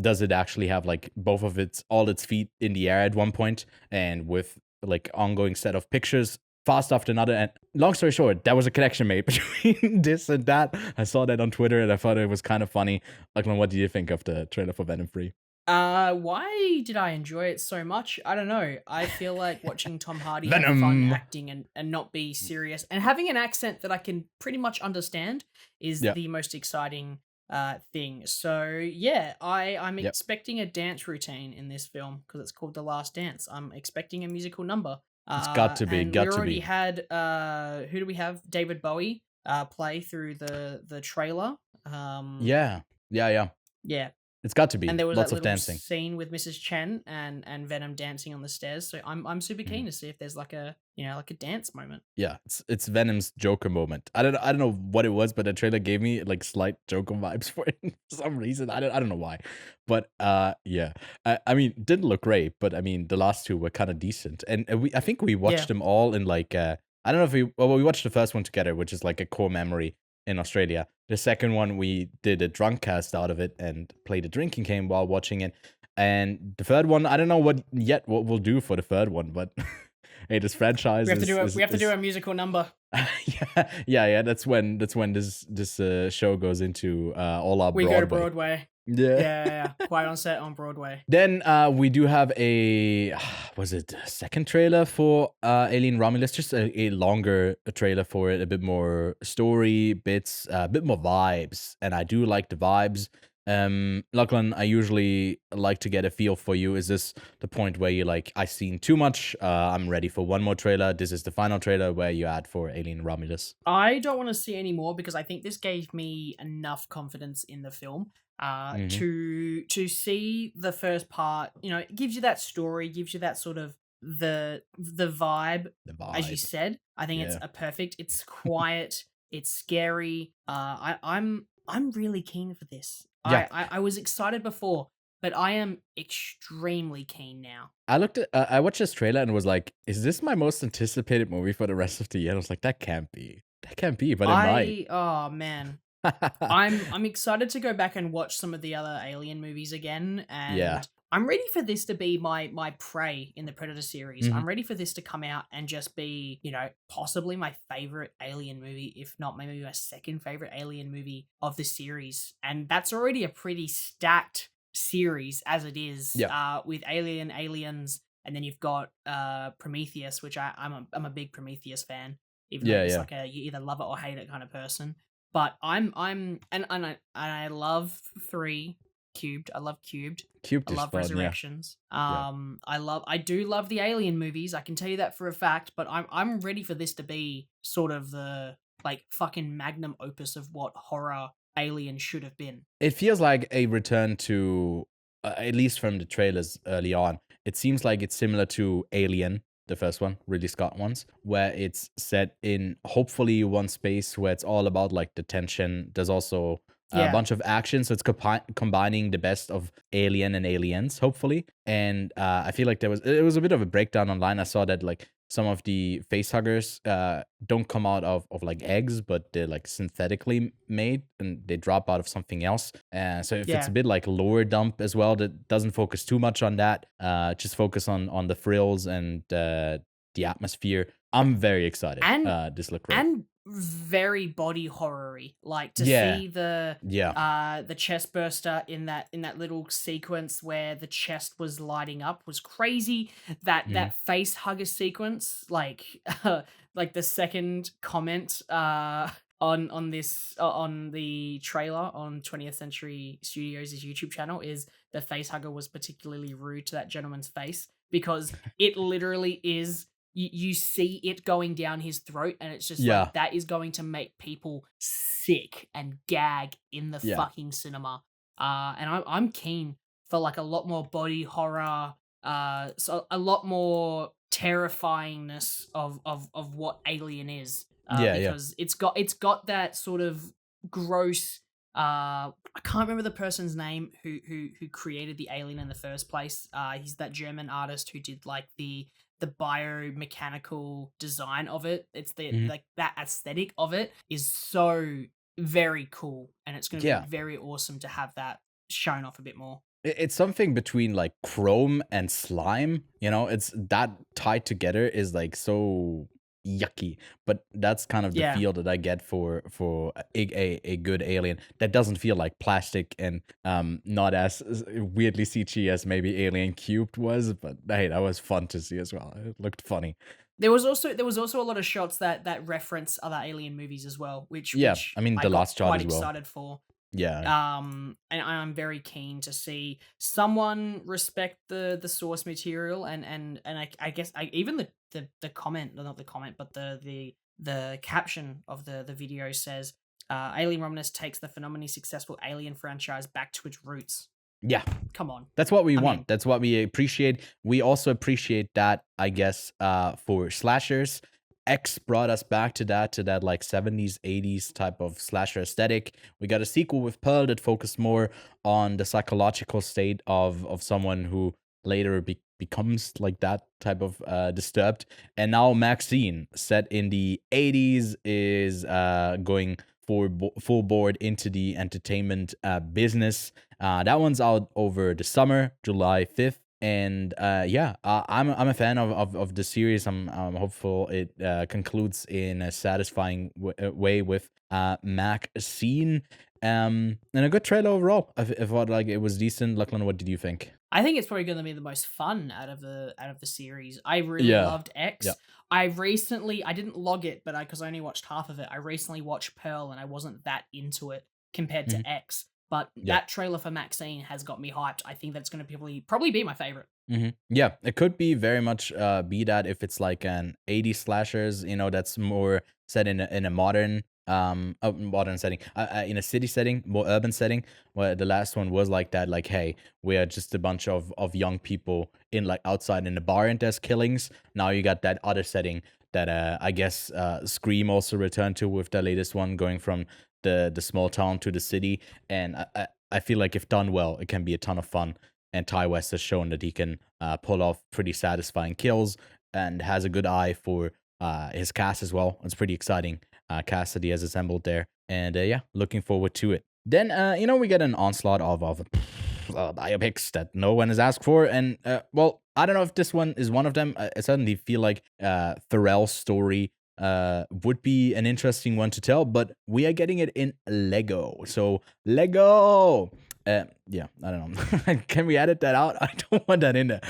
does it actually have like both of all its feet in the air at one point, and with like ongoing set of pictures fast after another. And long story short, there was a connection made between this and that. I saw that on Twitter and I thought it was kind of funny. Lachlan, what do you think of the trailer for Venom 3? Why did I enjoy it so much? I don't know. I feel like watching Tom Hardy have fun acting and not be serious, and having an accent that I can pretty much understand is the most exciting thing. So yeah, I'm expecting a dance routine in this film because it's called The Last Dance. I'm expecting a musical number. It's got to be. We already had who do we have? David Bowie play through the trailer. Yeah. It's got to be. And there was lots that of little dancing scene with Mrs. Chen and Venom dancing on the stairs. So I'm super keen to see if there's like a dance moment. Yeah, it's Venom's Joker moment. I don't know what it was, but the trailer gave me like slight Joker vibes for it for some reason. I don't know why, but yeah. I mean, it didn't look great, but I mean, the last two were kind of decent, and I think we watched them all in like I don't know if we watched the first one together, which is like a core memory in Australia. The second one, we did a drunk cast out of it and played a drinking game while watching it. And the third one, I don't know what we'll do for the third one, but hey, this franchise we have to do a musical number. yeah. That's when this show goes into all our we Broadway. Go to Broadway. Yeah. Quite on set on Broadway. Then we do have was it second trailer for Alien Romulus? Just a longer trailer for it, a bit more story bits, a bit more vibes, and I do like the vibes. Lachlan, I usually like to get a feel for you. Is this the point where you're like, I've seen too much, I'm ready for one more trailer, this is the final trailer, where you at for Alien Romulus? I don't want to see any more because I think this gave me enough confidence in the film to see the first part. You know, it gives you that story, gives you that sort of the vibe, as you said. I think it's a perfect. It's quiet, it's scary. I'm really keen for this. Yeah. I was excited before, but I am extremely keen now. I watched this trailer and was like, is this my most anticipated movie for the rest of the year? I was like, that can't be, but it might. Oh man. I'm excited to go back and watch some of the other Alien movies again, and I'm ready for this to be my prey in the Predator series. I'm ready for this to come out and just be, you know, possibly my favorite Alien movie, if not maybe my second favorite Alien movie of the series. And that's already a pretty stacked series as it is, with Aliens, and then you've got Prometheus, which I'm a big Prometheus fan, even though it's like you either love it or hate it kind of person. But I love 3. Cubed. I love Cubed. Cubed I love fun, Resurrections. I do love the Alien movies. I can tell you that for a fact. But I'm ready for this to be sort of the like fucking magnum opus of what horror Alien should have been. It feels like a return to, at least from the trailers early on, it seems like it's similar to Alien, the first one, Ridley Scott ones, where it's set in hopefully one space where it's all about like the tension. There's also a bunch of action, so it's combining the best of Alien and Aliens, hopefully. And I feel like it was a bit of a breakdown online. I saw that like some of the face huggers don't come out of like eggs, but they're like synthetically made and they drop out of something else. So if it's a bit like lore dump as well, that doesn't focus too much on that, just focus on the thrills and the atmosphere. I'm very excited. And this look great. And very body horror-y. Like to see the chest burster in that little sequence where the chest was lighting up was crazy. That face hugger sequence, like like the second comment on the trailer on 20th Century Studios' YouTube channel is the face hugger was particularly rude to that gentleman's face because it literally is you see it going down his throat, and it's just Yeah. like that is going to make people sick and gag in the Yeah. fucking cinema. And I'm keen for like a lot more body horror, so a lot more terrifyingness of what Alien is. Because it's got that sort of gross. I can't remember the person's name who created the Alien in the first place. He's that German artist who did like the biomechanical design of it. It's the like that aesthetic of it is so very cool, and it's going to be very awesome to have that shown off a bit more. It's something between like chrome and slime, it's that tied together is like so yucky, but that's kind of the feel that I get for a good Alien that doesn't feel like plastic and not as weirdly CG as maybe Alien Cubed was, but hey, that was fun to see as well. It looked funny. There was also a lot of shots that reference other Alien movies as well, which I mean, the last shot quite as well. excited for. Yeah. And I'm very keen to see someone respect the source material and I guess even the comment, not the comment, but the caption of the video says Alien Romulus takes the phenomenally successful Alien franchise back to its roots. Yeah. Come on. That's what we want. That's what we appreciate. We also appreciate that, I guess, for slashers. X brought us back to that like 70s, 80s type of slasher aesthetic. We got a sequel with Pearl that focused more on the psychological state of someone who later becomes like that type of disturbed. And now MaXXXine, set in the 80s, is going full board into the entertainment business. That one's out over the summer, July 5th. And I'm a fan of the series. I'm hopeful it concludes in a satisfying way with MaXXXine. And a good trailer overall. I thought like it was decent. Lachlan, what did you think? I think it's probably going to be the most fun out of the series. I really loved X. Yeah. I didn't log it, but because I only watched half of it, I recently watched Pearl, and I wasn't that into it compared to X. But that trailer for MaXXXine has got me hyped. I think that's going to probably be my favorite. Yeah, it could be very much be that if it's like an 80s slashers, that's more set in a modern setting, in a city setting, more urban setting, where the last one was like that, like, hey, we are just a bunch of young people in like outside in a bar and there's killings. Now you got that other setting that I guess Scream also returned to with the latest one, going from the small town to the city. And I feel like if done well, it can be a ton of fun. And Ty West has shown that he can pull off pretty satisfying kills and has a good eye for his cast as well. It's pretty exciting cast that he has assembled there. And looking forward to it. Then, we get an onslaught of biopics that no one has asked for. And, I don't know if this one is one of them. I certainly feel like Pharrell's story would be an interesting one to tell, but we are getting it in Lego. So, Lego! I don't know. Can we edit that out? I don't want that in there.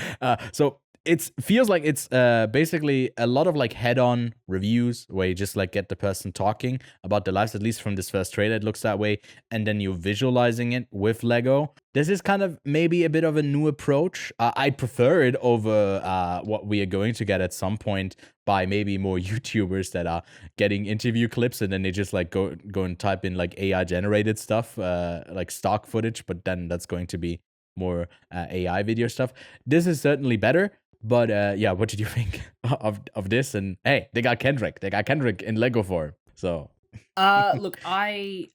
So it feels like it's basically a lot of like head-on reviews where you just like get the person talking about their lives, at least from this first trailer it looks that way, and then you're visualizing it with Lego. This is kind of maybe a bit of a new approach. I prefer it over what we are going to get at some point by maybe more YouTubers that are getting interview clips and then they just like go and type in like AI generated stuff, like stock footage, but then that's going to be more AI video stuff. This is certainly better. But what did you think of this? And hey, they got Kendrick in Lego form. So look, I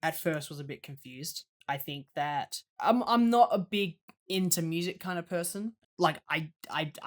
at first was a bit confused. I think that I'm not a big into music kind of person. Like I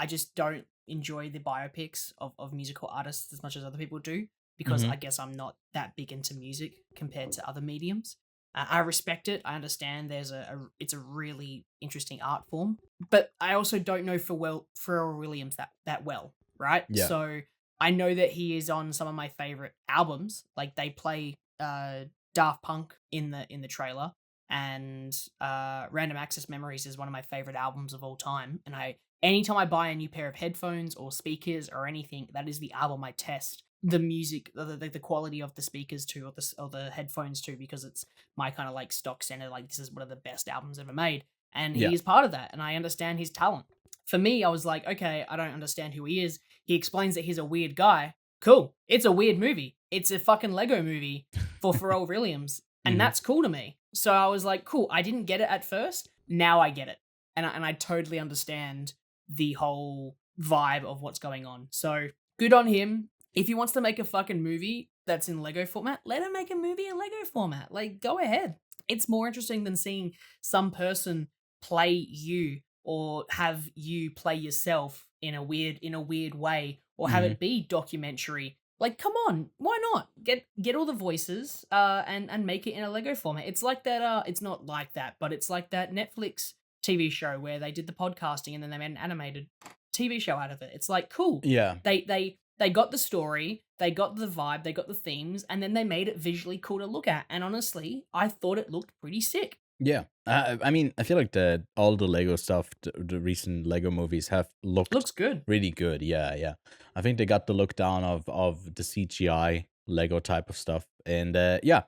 just don't enjoy the biopics of musical artists as much as other people do, because I guess I'm not that big into music compared to other mediums. I respect it. I understand it's a really interesting art form, but I also don't know Pharrell Williams that well, right? Yeah. So I know that he is on some of my favorite albums. Like they play Daft Punk in the trailer, and Random Access Memories is one of my favorite albums of all time. And anytime I buy a new pair of headphones or speakers or anything, that is the album I test the music, the quality of the speakers to, or the headphones to, because it's my kind of like stock center. Like this is one of the best albums ever made, and he is part of that, and I understand his talent. for me, I was like, okay, I don't understand who he is. He explains that he's a weird guy. Cool. It's a weird movie. It's a fucking Lego movie for Pharrell Williams. And that's cool to me. So I was like, cool. I didn't get it at first. Now I get it. And I totally understand the whole vibe of what's going on. So good on him. If he wants to make a fucking movie that's in Lego format, let him make a movie in Lego format. Like, go ahead. It's more interesting than seeing some person play you or have you play yourself in a weird way, or have it be documentary. Like, come on, why not? Get all the voices and make it in a Lego format. It's like that, it's not like that, but it's like that Netflix TV show where they did the podcasting and then they made an animated TV show out of it. It's like, cool. Yeah. They got the story, they got the vibe, they got the themes, and then they made it visually cool to look at. And honestly, I thought it looked pretty sick. Yeah. I mean, I feel like all the Lego stuff, the recent Lego movies have looks good. Really good. Yeah. I think they got the look down of the CGI Lego type of stuff. And yeah,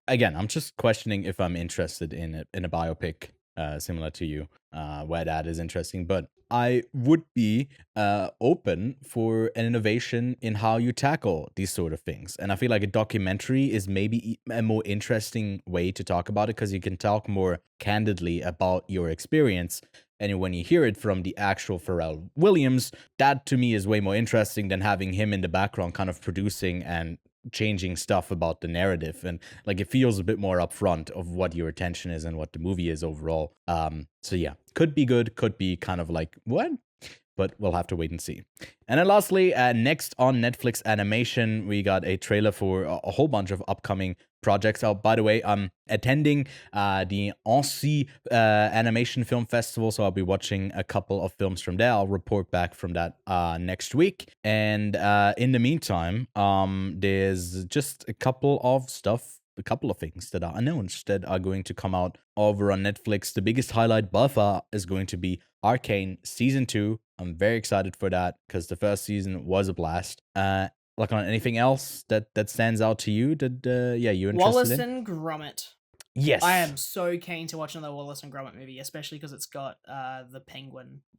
again, I'm just questioning if I'm interested in a biopic similar to you, where that is interesting. But I would be open for an innovation in how you tackle these sort of things. And I feel like a documentary is maybe a more interesting way to talk about it, because you can talk more candidly about your experience. And when you hear it from the actual Pharrell Williams, that to me is way more interesting than having him in the background kind of producing and changing stuff about the narrative. And like, it feels a bit more upfront of what your attention is and what the movie is overall. So yeah, could be good, could be kind of like, what? But we'll have to wait and see. And then lastly, next on Netflix animation, we got a trailer for a whole bunch of upcoming projects. Oh, by the way, I'm attending the Annecy Animation Film Festival, so I'll be watching a couple of films from there. I'll report back from that next week. And in the meantime, there's just a couple of things that are announced that are going to come out over on Netflix. The biggest highlight by far is going to be Arcane Season 2. I'm very excited for that because the first season was a blast. Like, on anything else that stands out to you that you interested Wallace in? and Gromit. Yes. I am so keen to watch another Wallace and Gromit movie, especially because it's got the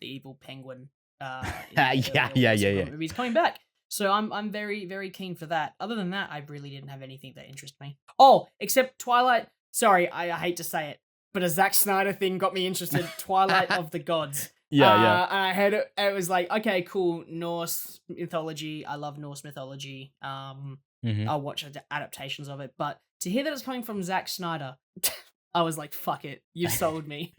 evil penguin. Yeah. Movie's coming back. So I'm very, very keen for that. Other than that, I really didn't have anything that interested me. Oh, except Twilight. Sorry, I hate to say it, but a Zack Snyder thing got me interested. Twilight of the Gods. Yeah. And I heard it was like, okay, cool, Norse mythology. I love Norse mythology. I'll watch adaptations of it. But to hear that it's coming from Zack Snyder, I was like, fuck it, you sold me.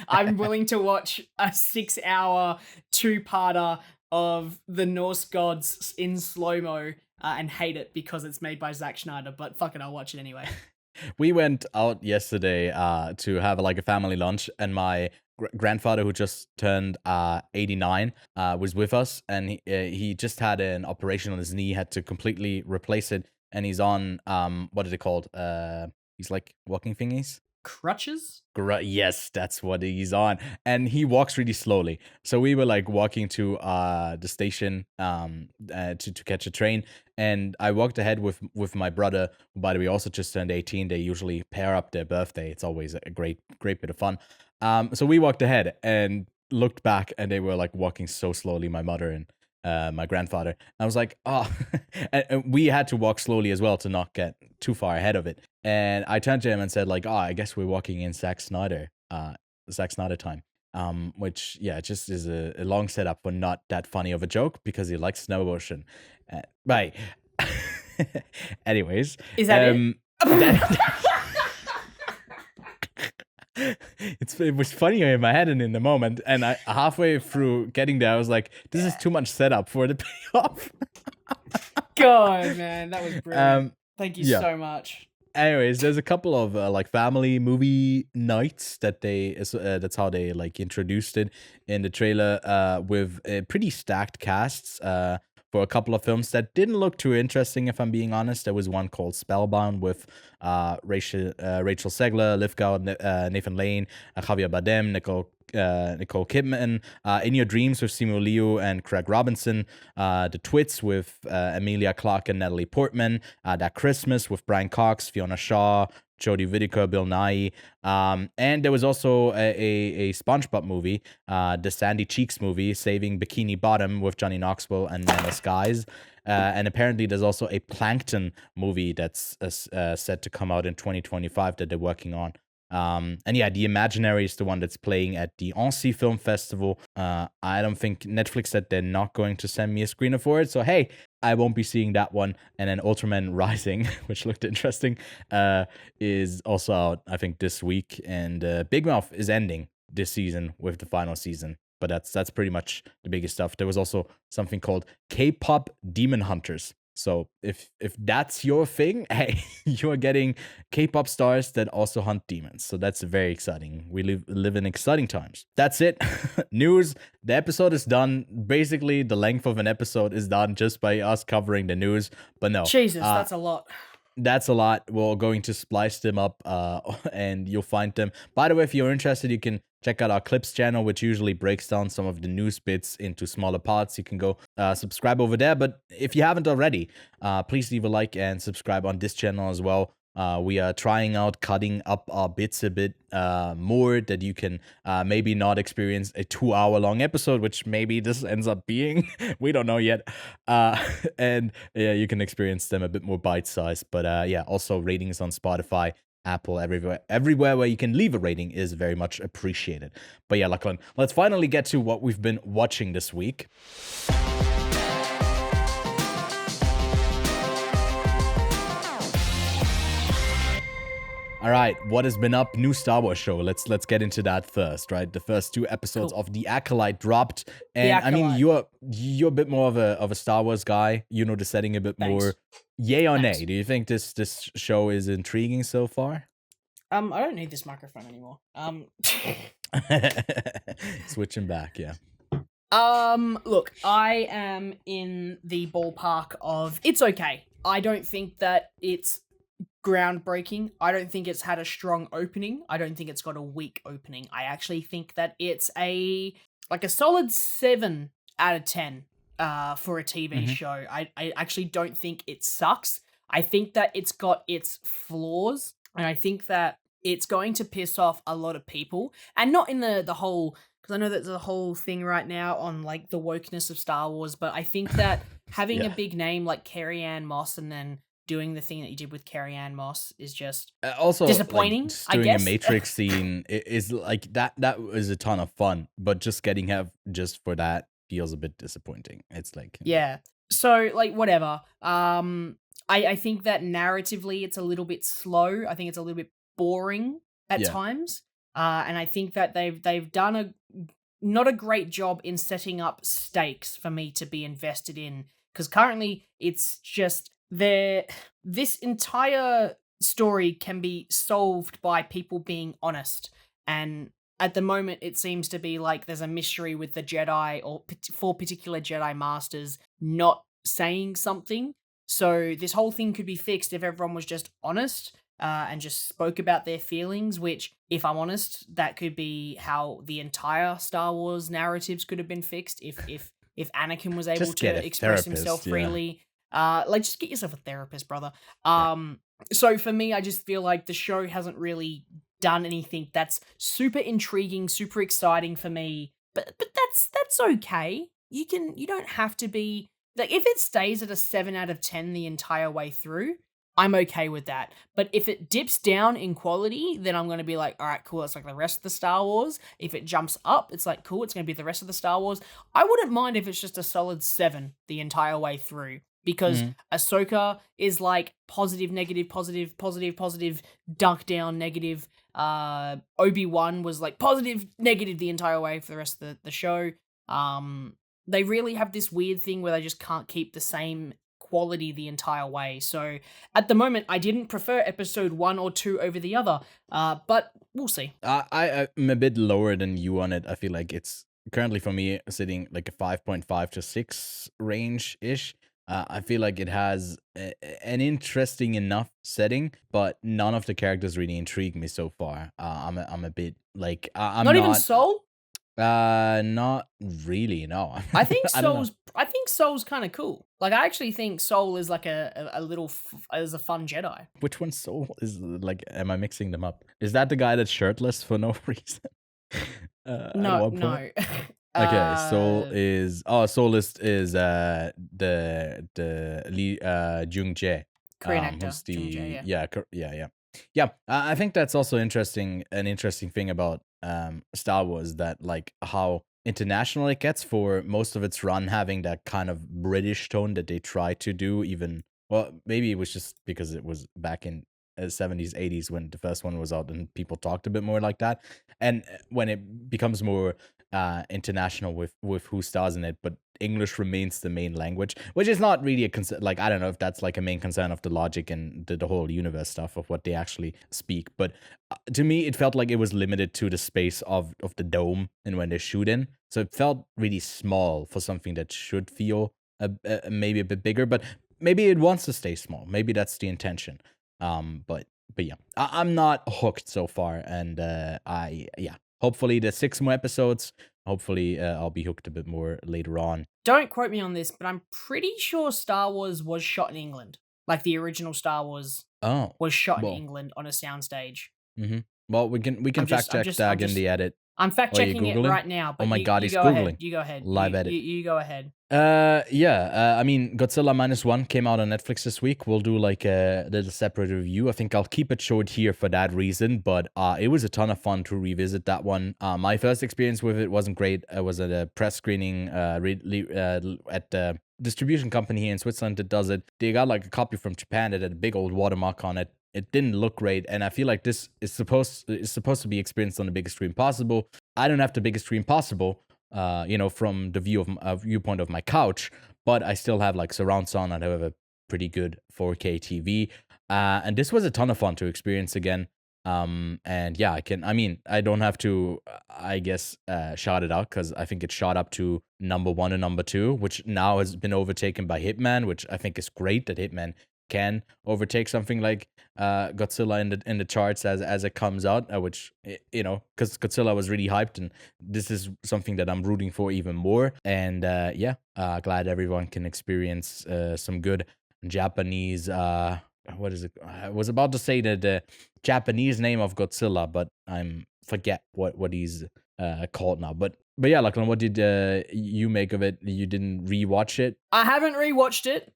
I'm willing to watch a 6-hour 2-parter of the Norse gods in slow-mo and hate it because it's made by Zack Snyder, but fuck it, I'll watch it anyway. We went out yesterday to have like a family lunch, and my grandfather, who just turned 89, was with us, and he just had an operation on his knee, had to completely replace it, and he's on what is it called? He's like walking thingies. Crutches? Yes, that's what he's on, and he walks really slowly. So we were like walking to the station to catch a train, and I walked ahead with my brother, who, by the way, also just turned 18. They usually pair up their birthday. It's always a great bit of fun. So we walked ahead and looked back, and they were like walking so slowly, my mother and my grandfather. I was like, oh, and we had to walk slowly as well to not get too far ahead of it. And I turned to him and said, like, oh, I guess we're walking in Zack Snyder time. Which, yeah, it just is a long setup for not that funny of a joke because he likes snow ocean. Right. Anyways. Is that it? It was funnier in my head and in the moment, and I halfway through getting there, I was like, this is too much setup for the payoff. God, man, that was brilliant. Thank you so much. Anyways, there's a couple of like family movie nights that that's how they like introduced it in the trailer, with pretty stacked casts for a couple of films that didn't look too interesting, if I'm being honest. There was one called Spellbound with Rachel Segler, Lithgow, Nathan Lane, Javier Bardem, Nicole Kidman, In Your Dreams with Simu Liu and Craig Robinson, The Twits with Emilia Clarke and Natalie Portman, That Christmas with Brian Cox, Fiona Shaw, Jodie Whittaker, Bill Nighy. And there was also a SpongeBob movie, the Sandy Cheeks movie, Saving Bikini Bottom with Johnny Knoxville and Nana Skies. And apparently there's also a Plankton movie that's set to come out in 2025 that they're working on. And yeah, The Imaginary is the one that's playing at the Annecy Film Festival. I don't think Netflix said they're not going to send me a screener for it. So hey, I won't be seeing that one. And then Ultraman Rising, which looked interesting, is also out, I think, this week. And Big Mouth is ending this season with the final season. But that's pretty much the biggest stuff. There was also something called K-pop Demon Hunters. So if that's your thing, hey, you're getting K-pop stars that also hunt demons. So that's very exciting. We live in exciting times. That's it. News. The episode is done. Basically, the length of an episode is done just by us covering the news. But no. Jesus, that's a lot. That's a lot. We're going to splice them up and you'll find them. By the way, if you're interested, you can check out our Clips channel, which usually breaks down some of the news bits into smaller parts. You can go subscribe over there. But if you haven't already, please leave a like and subscribe on this channel as well. We are trying out cutting up our bits a bit more, that you can maybe not experience a 2-hour-long episode, which maybe this ends up being. We don't know yet. And yeah, you can experience them a bit more bite-sized. But yeah, also ratings on Spotify, Apple, everywhere where you can leave a rating is very much appreciated. But yeah, Lachlan, let's finally get to what we've been watching this week. All right, what has been up? New Star Wars show. Let's get into that first, right? The first 2 episodes of The Acolyte dropped, and I mean, you're a bit more of a Star Wars guy. You know the setting a bit more. Yay or nay? Do you think this show is intriguing so far? I don't need this microphone anymore. Switching back, yeah. Look, I am in the ballpark of it's okay. I don't think that it's groundbreaking. I don't think it's had a strong opening. I don't think it's got a weak opening. I actually think that it's a solid 7 out of 10 for a TV show. I actually don't think it sucks. I think that it's got its flaws, and I think that it's going to piss off a lot of people, and not in the whole, because I know that there's a whole thing right now on like the wokeness of Star Wars, but I think that having a big name like Carrie-Anne Moss and then doing the thing that you did with Carrie-Anne Moss is just also disappointing. Like, doing a Matrix scene is like that was a ton of fun, but just getting just for that feels a bit disappointing. It's like so like whatever. I think that narratively it's a little bit slow. I think it's a little bit boring at times. And I think that they've done not a great job in setting up stakes for me to be invested in, because currently it's just this entire story can be solved by people being honest, and at the moment it seems to be like there's a mystery with the Jedi, or 4 particular Jedi masters not saying something. So this whole thing could be fixed if everyone was just honest and just spoke about their feelings, which, if I'm honest, that could be how the entire Star Wars narratives could have been fixed if Anakin was able to express himself freely. Just get yourself a therapist, brother. So for me, I just feel like the show hasn't really done anything that's super intriguing, super exciting for me. But that's okay. You don't have to be like, if it stays at a 7 out of 10 the entire way through, I'm okay with that. But if it dips down in quality, then I'm going to be like, all right, cool, it's like the rest of the Star Wars. If it jumps up, it's like, cool, it's going to be the rest of the Star Wars. I wouldn't mind if it's just a solid 7 the entire way through. Because Ahsoka is like positive, negative, positive, positive, positive, dunk down, negative. Obi-Wan was like positive, negative the entire way for the rest of the show. They really have this weird thing where they just can't keep the same quality the entire way. So at the moment, I didn't prefer episode 1 or 2 over the other, but we'll see. I'm a bit lower than you on it. I feel like it's currently for me sitting like a 5.5 to 6 range-ish. I feel like it has an interesting enough setting, but none of the characters really intrigue me so far. I'm a bit like I'm not even Soul. Not really. No. I think I don't know. Soul's kind of cool. Like, I actually think Soul is like a little as a fun Jedi. Which one's Soul? Is like, am I mixing them up? Is that the guy that's shirtless for no reason? No. Okay, Soul is the Lee Jung Jae. Korean actor. Who's the Jung Jae, yeah. Yeah. I think that's also an interesting thing about Star Wars, that like how international it gets for most of its run, having that kind of British tone that they try to do. Even, well, maybe it was just because it was back in 70s 80s when the first one was out and people talked a bit more like that, and when it becomes more international with who stars in it, but English remains the main language, which is not really a concern. Like, I don't know if that's like a main concern of the logic and the whole universe stuff of what they actually speak, but to me it felt like it was limited to the space of the dome and when they shoot in, so it felt really small for something that should feel maybe a bit bigger, but maybe it wants to stay small. Maybe that's the intention. But yeah, I'm not hooked so far, and hopefully the 6 more episodes. Hopefully, I'll be hooked a bit more later on. Don't quote me on this, but I'm pretty sure Star Wars was shot in England. Like, the original Star Wars was shot in England on a soundstage. Mm-hmm. Well, we can fact check that in the edit. I'm fact checking it right now. But oh my God, he's Googling. Ahead. You go ahead. Live edit. You go ahead. I mean, Godzilla Minus One came out on Netflix this week. We'll do like a little separate review. I think I'll keep it short here for that reason, but it was a ton of fun to revisit that one. My first experience with it wasn't great. I was at a press screening at the distribution company here in Switzerland that does it. They got like a copy from Japan that had a big old watermark on it. It didn't look great, and I feel like this is supposed to be experienced on the biggest screen possible. I don't have the biggest screen possible, from the viewpoint of my couch, but I still have like surround sound, and I have a pretty good 4K TV. And this was a ton of fun to experience again. And yeah, I don't have to, I guess, shout it out, because I think it shot up to number 1 and number 2, which now has been overtaken by Hitman, which I think is great that Hitman can overtake something like Godzilla in the charts as it comes out, which, because Godzilla was really hyped, and this is something that I'm rooting for even more. And glad everyone can experience some good Japanese. What is it? I was about to say the Japanese name of Godzilla, but I'm forget what he's called now. But yeah, Lachlan, what did you make of it? You didn't rewatch it? I haven't rewatched it,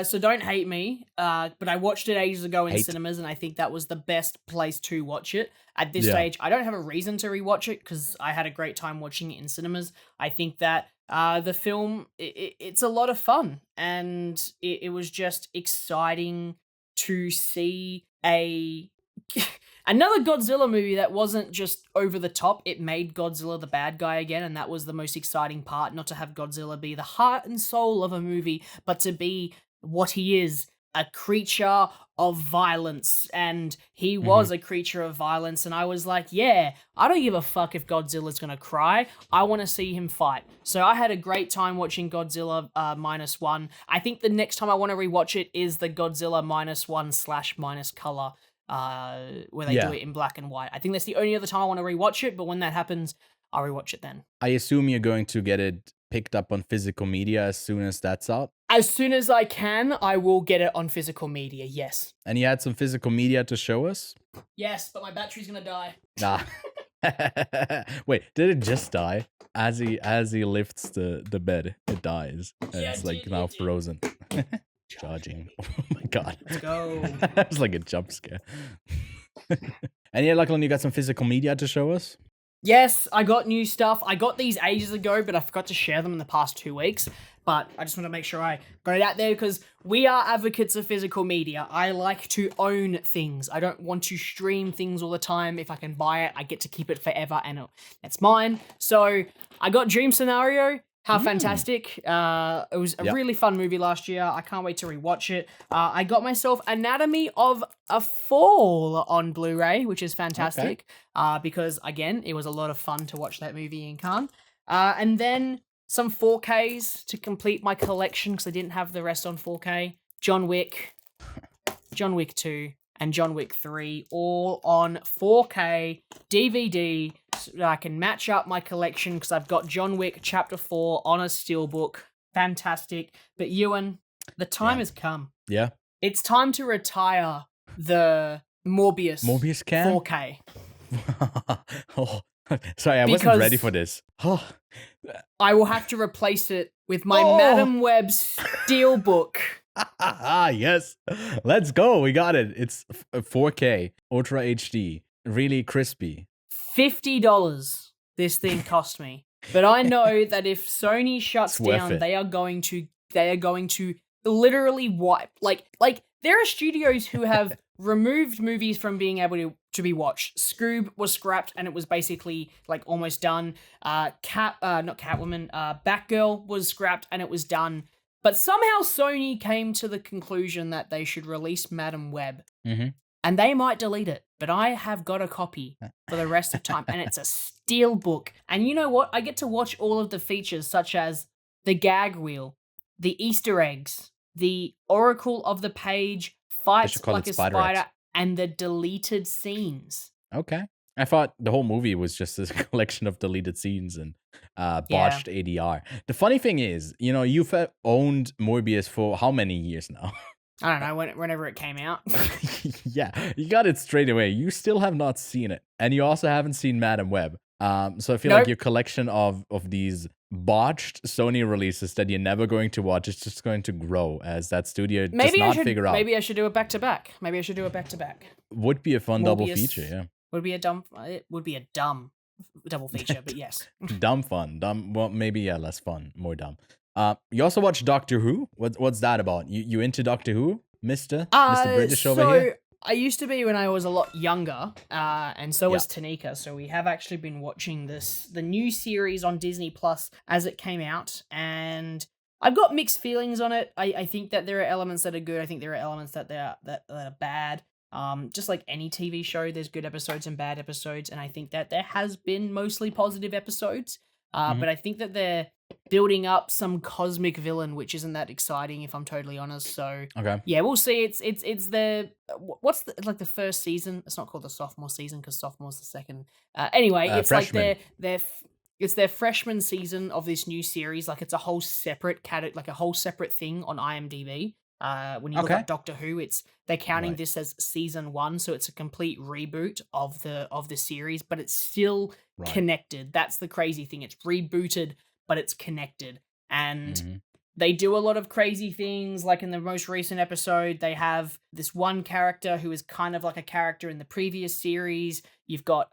so don't hate me. But I watched it ages ago in cinemas, and I think that was the best place to watch it. At this stage, I don't have a reason to rewatch it because I had a great time watching it in cinemas. I think that the film, it's a lot of fun, and it was just exciting to see another Godzilla movie that wasn't just over the top. It made Godzilla the bad guy again, and that was the most exciting part. Not to have Godzilla be the heart and soul of a movie, but to be what he is, a creature of violence. And he was a creature of violence, and I was like, yeah, I don't give a fuck if Godzilla's gonna cry. I want to see him fight. So I had a great time watching Godzilla Minus One. I think the next time I want to rewatch it is the Godzilla Minus One / Minus Color, where they do it in black and white. I think that's the only other time I want to rewatch it, but when that happens, I'll rewatch it then. I assume you're going to get it picked up on physical media as soon as that's out? As soon as I can, I will get it on physical media, yes. And you had some physical media to show us? Yes, but my battery's gonna die. Nah. Wait, did it just die? As he lifts the bed, it dies. And it's like now frozen. Charging. Oh my God. Let's go. It's like a jump scare. And yeah, Lachlan, you got some physical media to show us? Yes, I got new stuff. I got these ages ago, but I forgot to share them in the past 2 weeks. But I just want to make sure I got it out there, because we are advocates of physical media. I like to own things. I don't want to stream things all the time. If I can buy it, I get to keep it forever, and it's mine. So I got Dream Scenario. How fantastic. It was a really fun movie last year. I can't wait to rewatch it. I got myself Anatomy of a Fall on Blu-ray, which is fantastic. Because, again, it was a lot of fun to watch that movie in Cannes. And then some 4Ks to complete my collection, because I didn't have the rest on 4K. John Wick, John Wick 2, and John Wick 3, all on 4K DVD. match up my collection because I've got John Wick Chapter 4 on a steelbook. Fantastic. But Ewan, the time has come. Yeah. It's time to retire the Morbius cam? 4K. Oh, sorry, I wasn't ready for this. I will have to replace it with my Madam Web steelbook. Yes. Let's go. We got it. It's 4K, Ultra HD, really crispy. $50 this thing cost me. But I know that if Sony shuts down, they are going to literally wipe. Like there are studios who have removed movies from being able to be watched. Scoob was scrapped and it was basically like almost done. Not Catwoman, Batgirl was scrapped and it was done. But somehow Sony came to the conclusion that they should release Madam Web. Mm-hmm. And they might delete it, but I have got a copy for the rest of time, and it's a steelbook. And you know what? I get to watch all of the features, such as the gag wheel, the Easter eggs, the Oracle of the Page, fights like a spider, and the deleted scenes. Okay. I thought the whole movie was just a collection of deleted scenes and botched ADR. The funny thing is, you've owned Morbius for how many years now? I don't know, whenever it came out. Yeah, you got it straight away. You still have not seen it. And you also haven't seen Madam Web. So I feel like your collection of these botched Sony releases that you're never going to watch is just going to grow as that studio does not figure out. Maybe I should do it back-to-back. Would be a fun double feature, yeah. It would be a dumb double feature, but yes. Dumb fun. Well, maybe less fun, more dumb. You also watch Doctor Who? What's that about? You into Doctor Who, Mr. British over here? I used to be when I was a lot younger, and so was Tanika. So we have actually been watching the new series on Disney Plus as it came out, and I've got mixed feelings on it. I think that there are elements that are good. I think there are elements that are bad. Just like any TV show, there's good episodes and bad episodes, and I think that there has been mostly positive episodes. But I think that they're building up some cosmic villain, which isn't that exciting, if I'm totally honest. So yeah, we'll see. It's what's the first season? It's not called the sophomore season because sophomore's the second. Anyway, it's freshman. Like it's their freshman season of this new series. Like it's a whole separate a whole separate thing on IMDb. When you look at Doctor Who, they're counting this as season 1, so it's a complete reboot of the series, but it's still connected. That's the crazy thing. It's rebooted, but it's connected. And they do a lot of crazy things. Like in the most recent episode, they have this one character who is kind of like a character in the previous series. You've got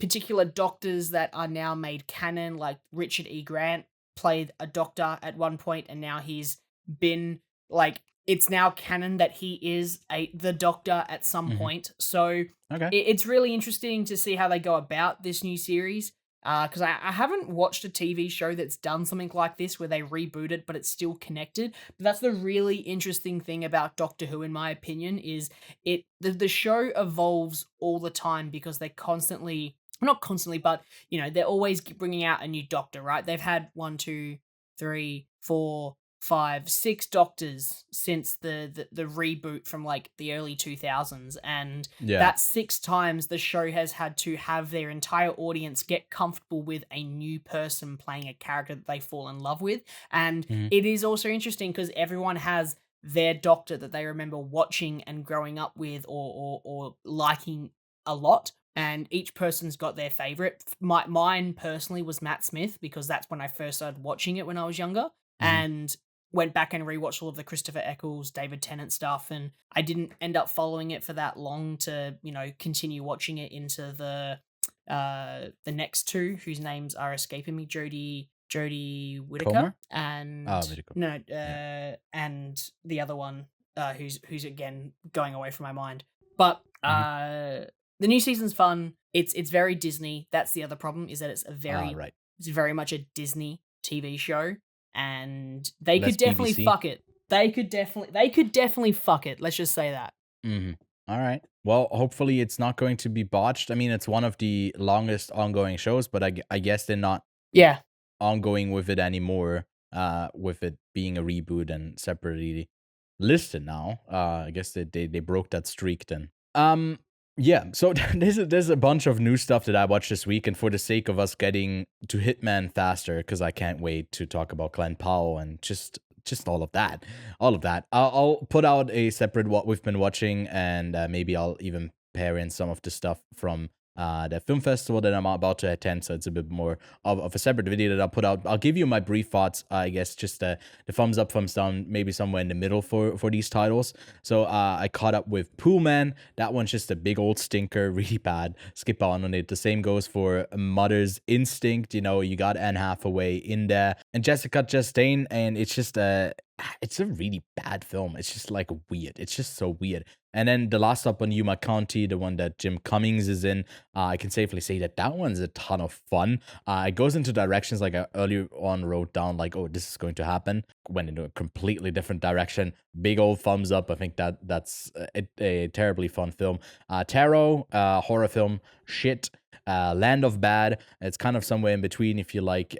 particular doctors that are now made canon, like Richard E. Grant played a doctor at one point, and now he's been it's now canon that he is the Doctor at some point. So it's really interesting to see how they go about this new series. Because I haven't watched a TV show that's done something like this where they reboot it, but it's still connected. But that's the really interesting thing about Doctor Who, in my opinion, is the show evolves all the time because they constantly, not constantly, but they're always bringing out a new Doctor, right? They've had 1, 2, 3, 4, 5, 6 Doctors since the reboot from like the early 2000s, and that's 6 times the show has had to have their entire audience get comfortable with a new person playing a character that they fall in love with. And it is also interesting because everyone has their Doctor that they remember watching and growing up with or liking a lot. And each person's got their favorite. Mine personally was Matt Smith because that's when I first started watching it when I was younger. And went back and rewatched all of the Christopher Eccles, David Tennant stuff, and I didn't end up following it for that long to, continue watching it into the next 2, whose names are escaping me, Jodie Whittaker Comer? And Whittaker. And the other one who's again going away from my mind. But the new season's fun. It's very Disney. That's the other problem, is that it's it's very much a Disney TV show. And they could definitely fuck it. They could definitely fuck it. Let's just say that. All right. Well, hopefully it's not going to be botched. I mean, it's one of the longest ongoing shows, but I guess they're not ongoing with it anymore, with it being a reboot and separately listed now. I guess they broke that streak then. Yeah, so there's a bunch of new stuff that I watched this week, and for the sake of us getting to Hitman faster, because I can't wait to talk about Glen Powell and just all of that, I'll put out a separate what we've been watching, and maybe I'll even pair in some of the stuff from the film festival that I'm about to attend, so it's a bit more of a separate video that I'll put out. I'll give you my brief thoughts, I guess, just the thumbs up, thumbs down, maybe somewhere in the middle for these titles. So I caught up with Poolman. That one's just a big old stinker, really bad. Skip on it. The same goes for Mother's Instinct. You know, you got Anne Hathaway in there and Jessica Chastain, and it's just it's a really bad film. It's just like weird. It's just so weird. And then the last up on Yuma County, the one that Jim Cummings is in, I can safely say that one's a ton of fun. It goes into directions like I earlier on wrote down, like, oh, this is going to happen. Went into a completely different direction. Big old thumbs up. I think that's a terribly fun film. Tarot, horror film, shit. Land of Bad. It's kind of somewhere in between if you like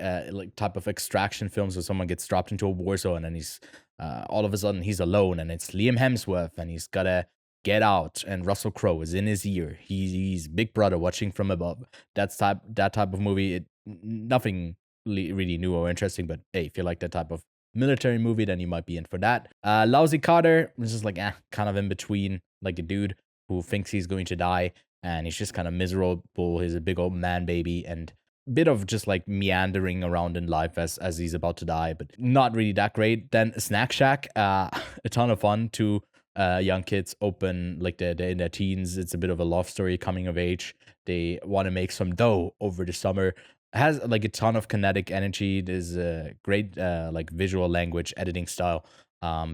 type of extraction films where someone gets dropped into a war zone and he's all of a sudden he's alone, and it's Liam Hemsworth and he's gotta get out, and Russell Crowe is in his ear. He's Big Brother watching from above. That type of movie. Nothing really new or interesting, but hey, if you like that type of military movie, then you might be in for that. Lousy Carter, which is like kind of in between, like a dude who thinks he's going to die and he's just kind of miserable. He's a big old man baby and bit of just like meandering around in life as he's about to die, but not really that great. Then Snack Shack, a ton of fun. Two young kids open, like they're in their teens. It's a bit of a love story, coming of age. They want to make some dough over the summer. It has like a ton of kinetic energy. There's a great like visual language editing style.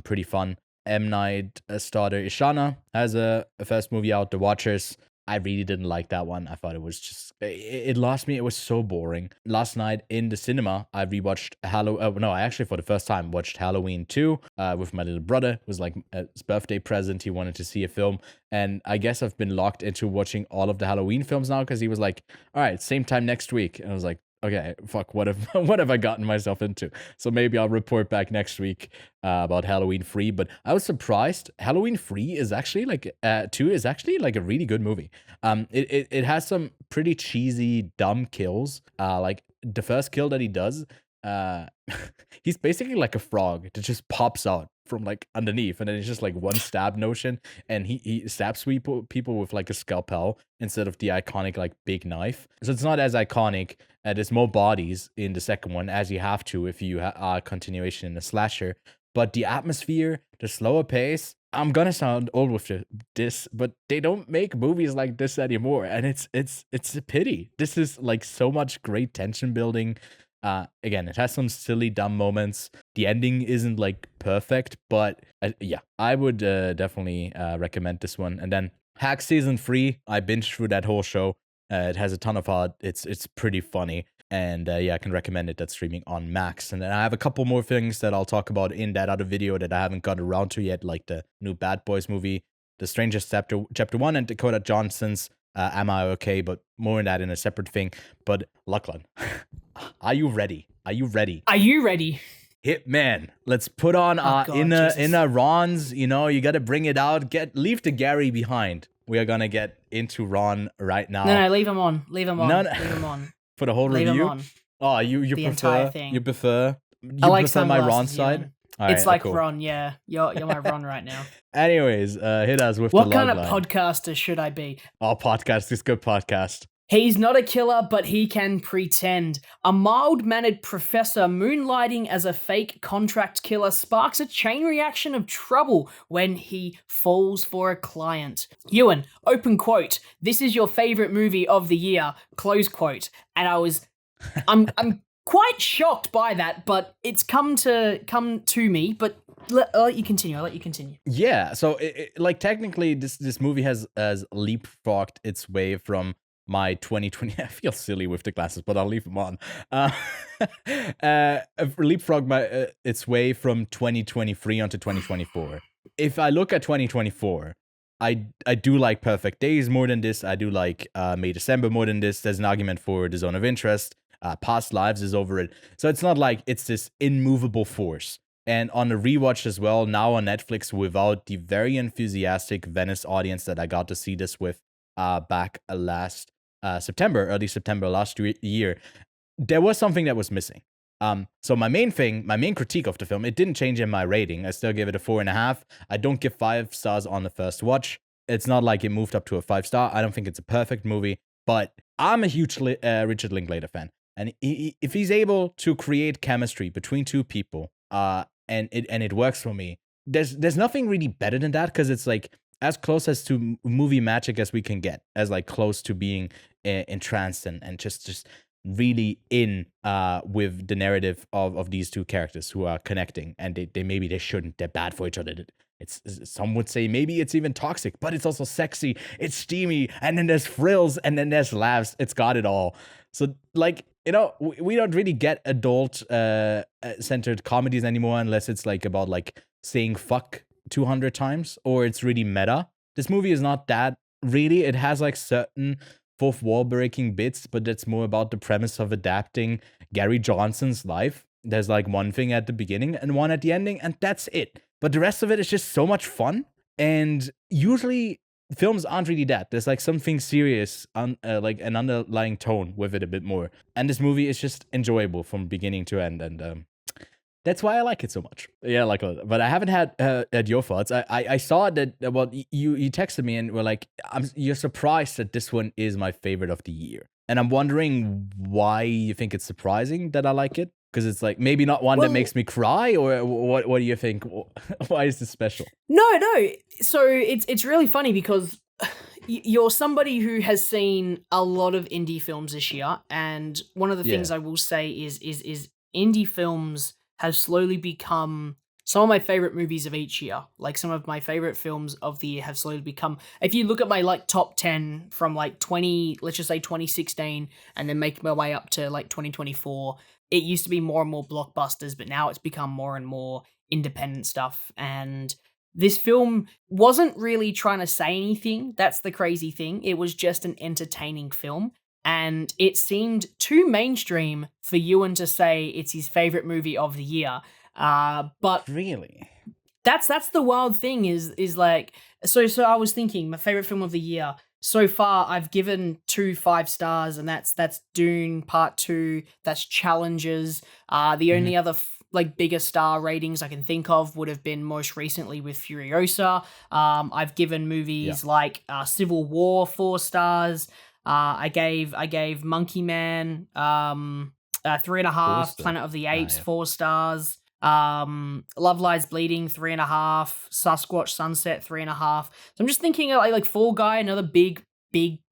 Pretty fun. M. Night starter Ishana has a first movie out, The Watchers. I really didn't like that one. I thought it was just, it lost me. It was so boring. Last night in the cinema, I rewatched I actually for the first time watched Halloween 2 with my little brother. It was like his birthday present. He wanted to see a film. And I guess I've been locked into watching all of the Halloween films now because he was like, all right, same time next week. And I was like, okay, fuck, what have I gotten myself into? So maybe I'll report back next week about Halloween 3. But I was surprised. Halloween 3 is actually like 2 is actually like a really good movie. It has some pretty cheesy, dumb kills. Like the first kill that he does, he's basically like a frog that just pops out from like underneath, and then it's just like one stab notion, and he stabs people with like a scalpel instead of the iconic like big knife. So it's not as iconic. There's more bodies in the second one, as you have to if you are continuation in the slasher. But the atmosphere, the slower pace, I'm gonna sound old with this, but they don't make movies like this anymore, and it's a pity. This is like so much great tension building. Again, it has some silly, dumb moments. The ending isn't like perfect, but yeah, I would definitely recommend this one. And then Hack Season 3, I binged through that whole show. It has a ton of heart. It's pretty funny. And yeah, I can recommend it. That's streaming on Max. And then I have a couple more things that I'll talk about in that other video that I haven't got around to yet, like the new Bad Boys movie, The Strangest Chapter 1, and Dakota Johnson's Am I Okay? But more on that in a separate thing. But Lachlan, are you ready? Are you ready? Are you ready? Hitman. Let's put on inner Ron's. You know, you got to bring it out. Leave the Gary behind. We are gonna get into Ron right now. No, leave him on. Leave him on. Leave him on. For the whole leave review. Him on. Oh, you the prefer thing. you prefer I like my Ron side. Right, it's like cool. Ron, yeah. You're my Ron right now. Anyways, hit us with what the kind of line. podcaster should I be? Oh, podcast is good podcast. He's not a killer, but he can pretend. A mild-mannered professor moonlighting as a fake contract killer sparks a chain reaction of trouble when he falls for a client. Ewan, open quote, "This is your favorite movie of the year," close quote. And I'm quite shocked by that, but it's come to me, but I'll let you continue. Yeah, so like technically this movie has leapfrogged its way from my 2020, I feel silly with the glasses, but I'll leave them on. Leapfrog its way from 2023 onto 2024. If I look at 2024, I do like Perfect Days more than this. I do like May December more than this. There's an argument for The Zone of Interest. Past Lives is over it. So it's not like it's this immovable force. And on the rewatch as well, now on Netflix, without the very enthusiastic Venice audience that I got to see this with, back last September, early September last year, there was something that was missing. So my main critique of the film, it didn't change in my rating. I still give it a 4.5. I don't give 5 stars on the first watch. It's not like it moved up to a 5-star. I don't think it's a perfect movie, but I'm a huge Richard Linklater fan. And if he's able to create chemistry between two people, and it works for me, there's nothing really better than that, because it's like as close as to movie magic as we can get, as like close to being entranced and just really in with the narrative of these two characters who are connecting, and they maybe they shouldn't, they're bad for each other. It's some would say maybe it's even toxic, but it's also sexy, it's steamy, and then there's frills, and then there's laughs. It's got it all. So like, you know, we don't really get adult centered comedies anymore unless it's like about like saying fuck 200 times or it's really meta. This movie is not that really. It has like certain fourth wall breaking bits, but that's more about the premise of adapting Gary Johnson's life. There's like one thing at the beginning and one at the ending, and that's it. But the rest of it is just so much fun. And usually films aren't really that. There's like something serious, like an underlying tone with it a bit more. And this movie is just enjoyable from beginning to end. And that's why I like it so much. Yeah, like, but I haven't had your thoughts. I saw that. Well, you texted me and were like, you're surprised that this one is my favorite of the year, and I'm wondering why you think it's surprising that I like it. Because it's like maybe not one that makes me cry, or what do you think? Why is this special? No. So it's really funny because you're somebody who has seen a lot of indie films this year, and one of the things I will say is indie films have slowly become some of my favorite movies of each year. Like some of my favorite films of the year have slowly become, if you look at my like top 10 from like 2016, and then make my way up to like 2024, it used to be more and more blockbusters, but now it's become more and more independent stuff. And this film wasn't really trying to say anything. That's the crazy thing. It was just an entertaining film. And it seemed too mainstream for Ewan to say it's his favorite movie of the year. But really, that's the wild thing is like, so I was thinking my favorite film of the year. So far, I've given 2 5 stars, and that's Dune Part 2. That's Challengers. The only other like bigger star ratings I can think of would have been most recently with Furiosa. I've given movies like Civil War 4 stars. I gave Monkey Man 3.5. Planet of the Apes 4 stars. Love Lies Bleeding 3.5. Sasquatch Sunset 3.5. So I'm just thinking like Fall Guy, another big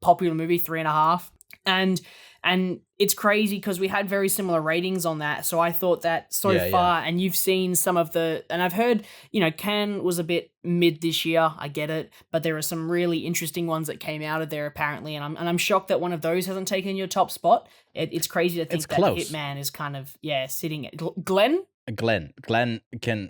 popular movie, 3.5. And it's crazy because we had very similar ratings on that. So I thought that far, and you've seen some of and I've heard, Cannes was a bit mid this year. I get it, but there are some really interesting ones that came out of there apparently, and I'm shocked that one of those hasn't taken your top spot. It's crazy to think that close. Hitman is kind of sitting at Glen can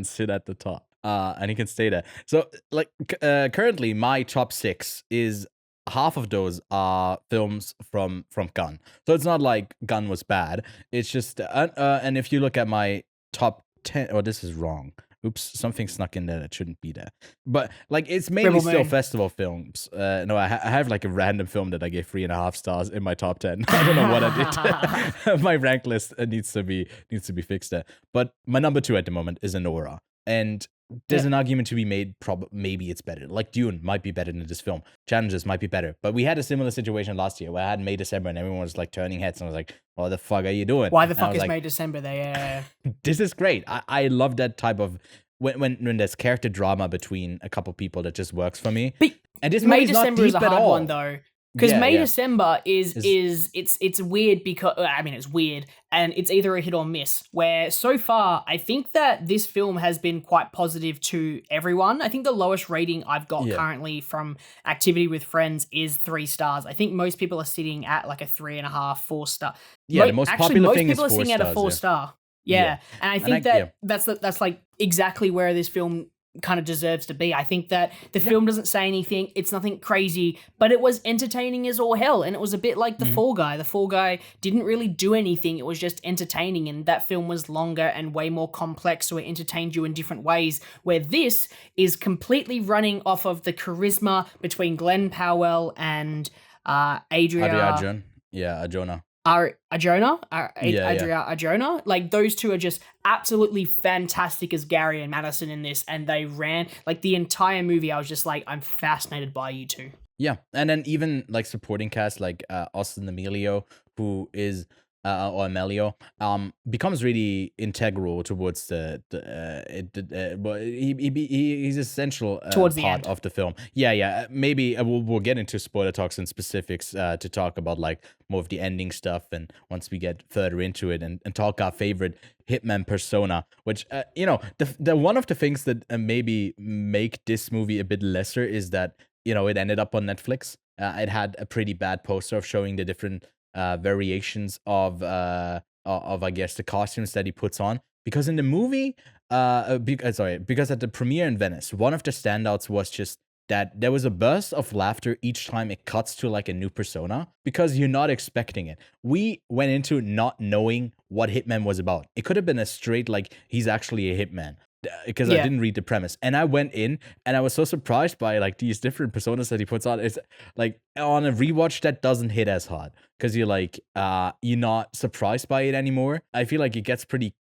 sit at the top, and he can stay there. So like currently my top 6 is half of those are films from Gunn. So it's not like Gunn was bad. It's just and if you look at my top 10, this is wrong. Oops, something snuck in there that shouldn't be there. But like it's mainly still festival films. No, I have like a random film that I gave 3.5 stars in my top 10. I don't know what I did. My rank list needs to be fixed there. But my number 2 at the moment is Anora, and there's an argument to be made. Maybe it's better. Like Dune might be better than this film. Challenges might be better. But we had a similar situation last year where I had May December and everyone was like turning heads, and I was like, "What the fuck are you doing? Why the fuck is May December there?" This is great. I love that type of when there's character drama between a couple people that just works for me. But and this May December is a hard one one though. Because May December is it's weird because it's weird, and it's either a hit or miss. Where so far I think that this film has been quite positive to everyone. I think the lowest rating I've got currently from Activity with Friends is 3 stars. I think most people are sitting at like a 3.5, 4 star. Yeah, the most popular thing is 4 stars. Most people are sitting at a 4 star. Yeah. And I think that's like exactly where this film kind of deserves to be. I think that the film doesn't say anything. It's nothing crazy, but it was entertaining as all hell. And it was a bit like The Fall Guy. The Fall Guy didn't really do anything. It was just entertaining. And that film was longer and way more complex. So it entertained you in different ways, where this is completely running off of the charisma between Glen Powell and Adria. Arjona. Arjona. Like, those two are just absolutely fantastic as Gary and Madison in this, and they ran like the entire movie. I was just like, I'm fascinated by you two. Yeah, and then even like supporting cast like Austin Emilio, who is or Amelio, becomes really integral towards he's essential towards the part end of the film. Yeah. Maybe we'll get into spoiler talks and specifics to talk about like more of the ending stuff, and once we get further into it and talk our favorite hitman persona, which the one of the things that maybe make this movie a bit lesser is that it ended up on Netflix. It had a pretty bad poster of showing the different variations of I guess the costumes that he puts on, because in the movie because at the premiere in Venice, one of the standouts was just that there was a burst of laughter each time it cuts to like a new persona, because you're not expecting it. We went into not knowing what Hitman was about. It could have been a straight like he's actually a hitman, because I didn't read the premise, and I went in and I was so surprised by like these different personas that he puts on. It's like on a rewatch that doesn't hit as hard, because you're like you're not surprised by it anymore. I feel like it gets pretty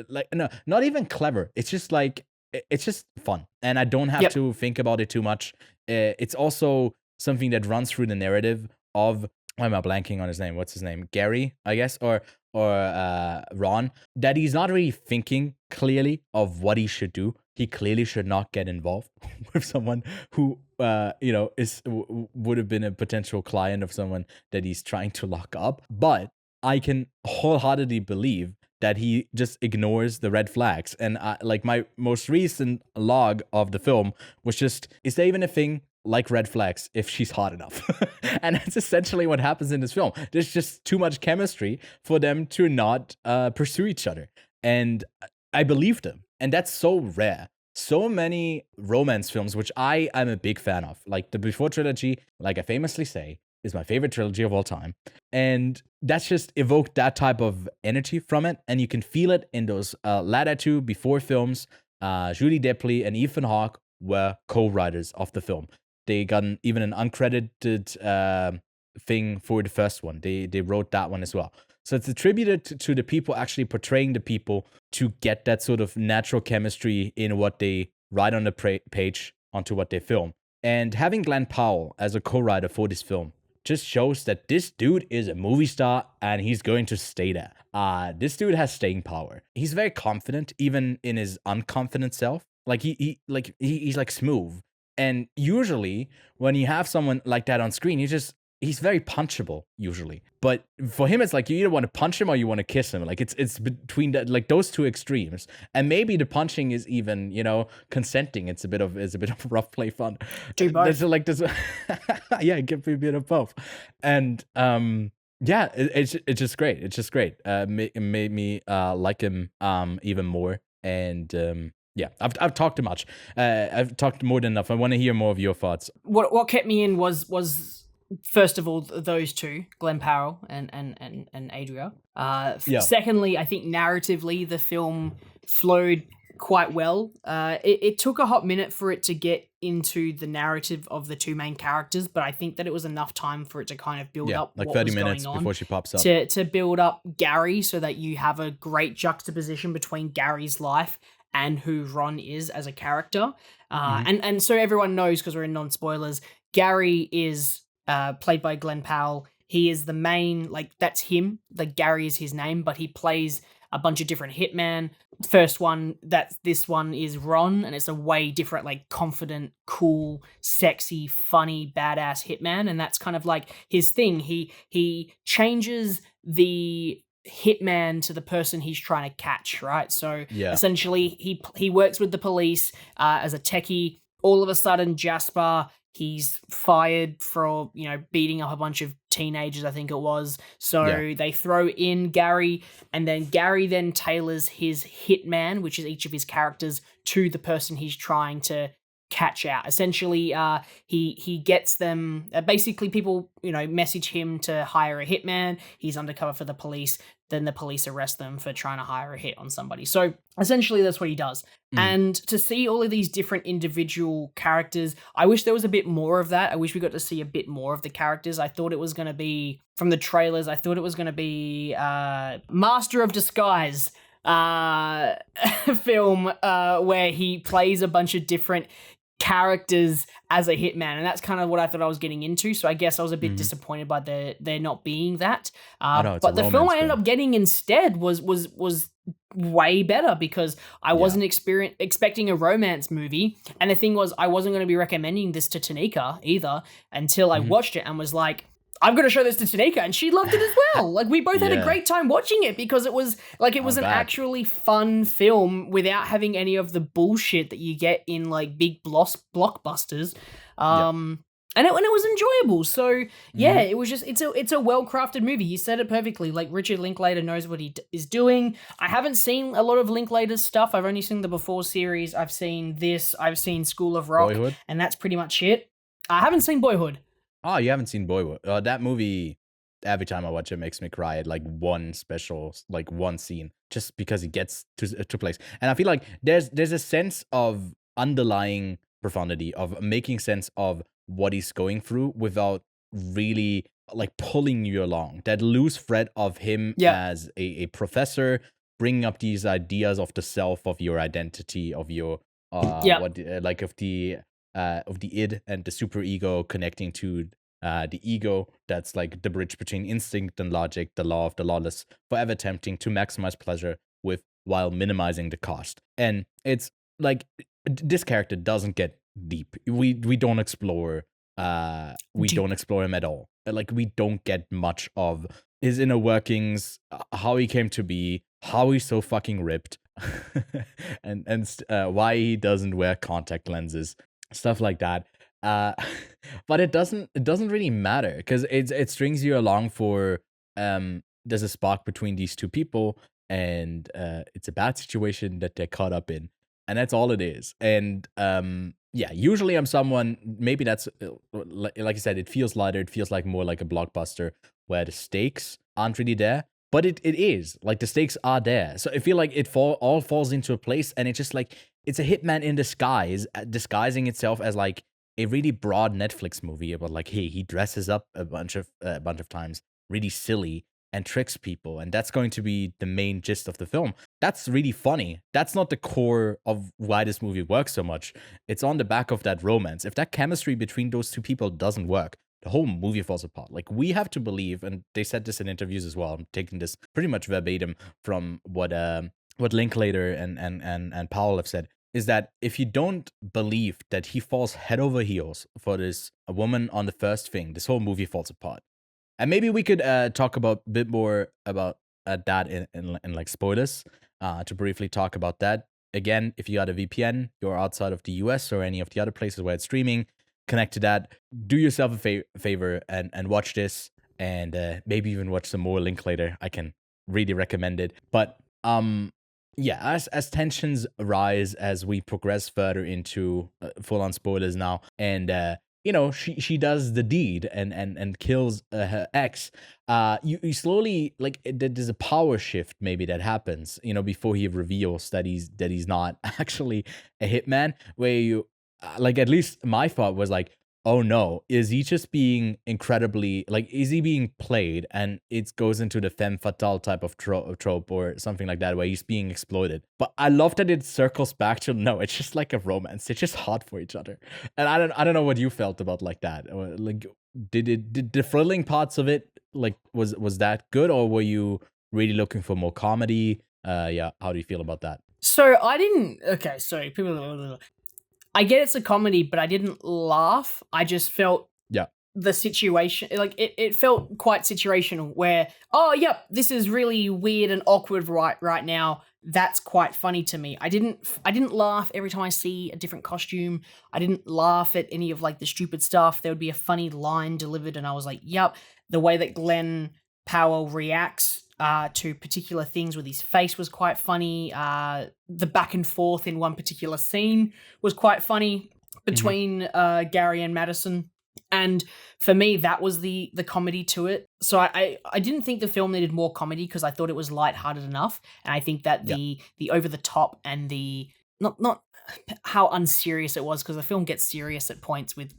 like, no, not even clever. It's just like it's just fun, and I don't have to think about it too much. It's also something that runs through the narrative of, why am I blanking on his name? What's his name? Gary, I guess, or Ron, that he's not really thinking clearly of what he should do. He clearly should not get involved with someone who would have been a potential client of someone that he's trying to lock up. But I can wholeheartedly believe that he just ignores the red flags. And like my most recent log of the film was just, is there even a thing like red flags if she's hot enough? And that's essentially what happens in this film. There's just too much chemistry for them to not pursue each other. And I believe them. And that's so rare. So many romance films, which I am a big fan of, like the Before trilogy, like I famously say, is my favorite trilogy of all time. And that's just evoked that type of energy from it. And you can feel it in those latter two Before films. Julie Delpy and Ethan Hawke were co-writers of the film. They got even an uncredited thing for the first one. They wrote that one as well. So it's attributed to the people actually portraying the people to get that sort of natural chemistry in what they write on the page onto what they film. And having Glen Powell as a co-writer for this film just shows that this dude is a movie star and he's going to stay there. This dude has staying power. He's very confident, even in his unconfident self. Like he's like smooth. And usually when you have someone like that on screen, he's very punchable usually. But for him, it's like you either want to punch him or you want to kiss him. Like it's between that, like those two extremes. And maybe the punching is even, consenting. It's a bit of rough play fun. Do both. There's yeah, it can be a bit of both. And it's just great. It's just great. It made me like him even more. And yeah, I've talked too much. I've talked more than enough. I want to hear more of your thoughts. What kept me in was first of all those two, Glen Powell and Adria. Secondly, I think narratively the film flowed quite well. It took a hot minute for it to get into the narrative of the two main characters, but I think that it was enough time for it to kind of build up like what 30 was minutes going on before she pops up. To build up Gary, so that you have a great juxtaposition between Gary's life and who Ron is as a character. And so everyone knows, because we're in non-spoilers, Gary is played by Glen Powell. He is the main, like, that's him. Like, Gary is his name, but he plays a bunch of different hitman. This one is Ron, and it's a way different, like, confident, cool, sexy, funny, badass hitman, and that's kind of like his thing. He changes the hitman to the person he's trying to catch, right? So essentially he works with the police as a techie. All of a sudden Jasper he's fired for, beating up a bunch of teenagers, I think it was. So they throw in Gary, and then Gary then tailors his hitman, which is each of his characters, to the person he's trying to catch out. Essentially, he gets them, basically people, message him to hire a hitman. He's undercover for the police. Then the police arrest them for trying to hire a hit on somebody. So essentially that's what he does. And to see all of these different individual characters, I wish there was a bit more of that. I wish we got to see a bit more of the characters. I thought it was going to be, from the trailers, I thought it was going to be Master of Disguise film where he plays a bunch of different characters as a hitman, and that's kind of what I thought I was getting into. So I guess I was a bit disappointed by there not being that. But the film I ended up getting instead was way better, because I wasn't expecting a romance movie, and the thing was I wasn't going to be recommending this to Tanika either until I watched it and was like, I'm going to show this to Tanika, and she loved it as well. Like, we both had a great time watching it, because it was like, it was an actually fun film without having any of the bullshit that you get in like big blockbusters. And it was enjoyable. So it was just, it's a well-crafted movie. You said it perfectly. Like, Richard Linklater knows what he is doing. I haven't seen a lot of Linklater's stuff. I've only seen the Before series. I've seen this. I've seen School of Rock. Boyhood? And that's pretty much it. I haven't seen Boyhood. Oh, you haven't seen Boyhood? That movie, every time I watch it, makes me cry at like one scene, just because it gets to place. And I feel like there's a sense of underlying profundity, of making sense of what he's going through without really like pulling you along. That loose thread of him as a professor, bringing up these ideas of the self, of your identity, of your of the id and the super ego connecting to the ego. That's like the bridge between instinct and logic, the law of the lawless, forever attempting to maximize pleasure while minimizing the cost. And it's like, this character doesn't get deep. We don't explore him at all. Like, we don't get much of his inner workings, how he came to be, how he's so fucking ripped, and why he doesn't wear contact lenses, stuff like that. But it doesn't really matter, because it strings you along for there's a spark between these two people, and it's a bad situation that they're caught up in, and that's all it is. And usually I'm someone, maybe that's like I said, it feels lighter, it feels like more like a blockbuster where the stakes aren't really there. But it is, like, the stakes are there. So I feel like it all falls into a place, and it's just like, it's a hitman in disguise, disguising itself as like a really broad Netflix movie about like, hey, he dresses up a bunch of times, really silly, and tricks people, and that's going to be the main gist of the film. That's really funny. That's not the core of why this movie works so much. It's on the back of that romance. If that chemistry between those two people doesn't work, the whole movie falls apart. Like, we have to believe, and they said this in interviews as well, I'm taking this pretty much verbatim from what Linklater and Powell have said, is that if you don't believe that he falls head over heels for this woman on the first thing, this whole movie falls apart. And maybe we could talk a bit more about that in like spoilers, to briefly talk about that. Again, if you got a VPN, you're outside of the US or any of the other places where it's streaming, connect to that, do yourself a favor and watch this, and maybe even watch some more Linklater. I can really recommend it. But as tensions rise, as we progress further into full-on spoilers now, and she does the deed and kills her ex, you slowly, like, there's a power shift maybe that happens, before he reveals that he's not actually a hitman, where you like, at least my thought was like, oh no, is he just being incredibly, like, is he being played, and it goes into the femme fatale type of trope or something like that, where he's being exploited. But I love that it circles back to, no, it's just like a romance. It's just hot for each other. And I don't know what you felt about like that. Or, like, did the thrilling parts of it, like, was that good, or were you really looking for more comedy? How do you feel about that? So I didn't. Okay, so people. I get it's a comedy, but I didn't laugh. I just felt the situation, like it felt quite situational where, oh, yep, this is really weird and awkward right now. That's quite funny to me. I didn't laugh every time I see a different costume. I didn't laugh at any of like the stupid stuff. There would be a funny line delivered and I was like, yep. The way that Glen Powell reacts to particular things with his face was quite funny. The back and forth in one particular scene was quite funny between Gary and Madison. And for me, that was the comedy to it. So I didn't think the film needed more comedy because I thought it was lighthearted enough. And I think that the over the top and the not how unserious it was, because the film gets serious at points with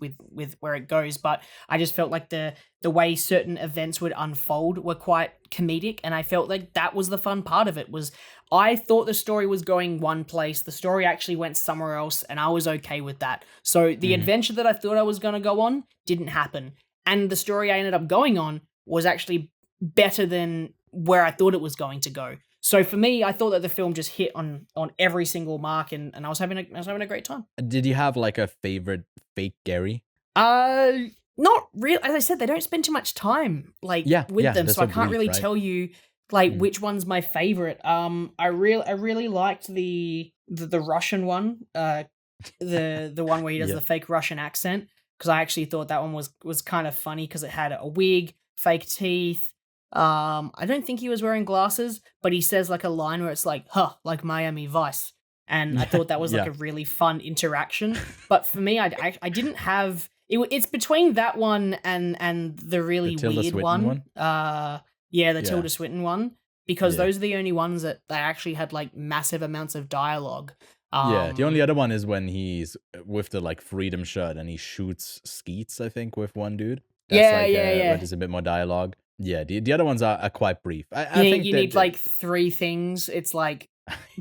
where it goes, but I just felt like the way certain events would unfold were quite comedic, and I felt like that was the fun part of it. Was I thought the story was going one place, the story actually went somewhere else, and I was okay with that. So the adventure that I thought I was going to go on didn't happen, and the story I ended up going on was actually better than where I thought it was going to go. So for me, I thought that the film just hit on every single mark, and I was having a great time. Did you have like a favorite fake Gary? Not real. As I said, they don't spend too much time with them, so I can't really tell you which one's my favorite. I really liked the Russian one, the one where he does the fake Russian accent, because I actually thought that one was kind of funny because it had a wig, fake teeth. I don't think he was wearing glasses, but he says like a line where it's like, huh, like Miami Vice. And I thought that was like a really fun interaction. But for me, I didn't have it. It's between that one and the really weird one. Tilda Swinton one, because those are the only ones that they actually had like massive amounts of dialogue. The only other one is when he's with the like freedom shirt and he shoots skeets, I think, with one dude. Where there's a bit more dialogue. Yeah, the other ones are quite brief. I think you need like three things. It's like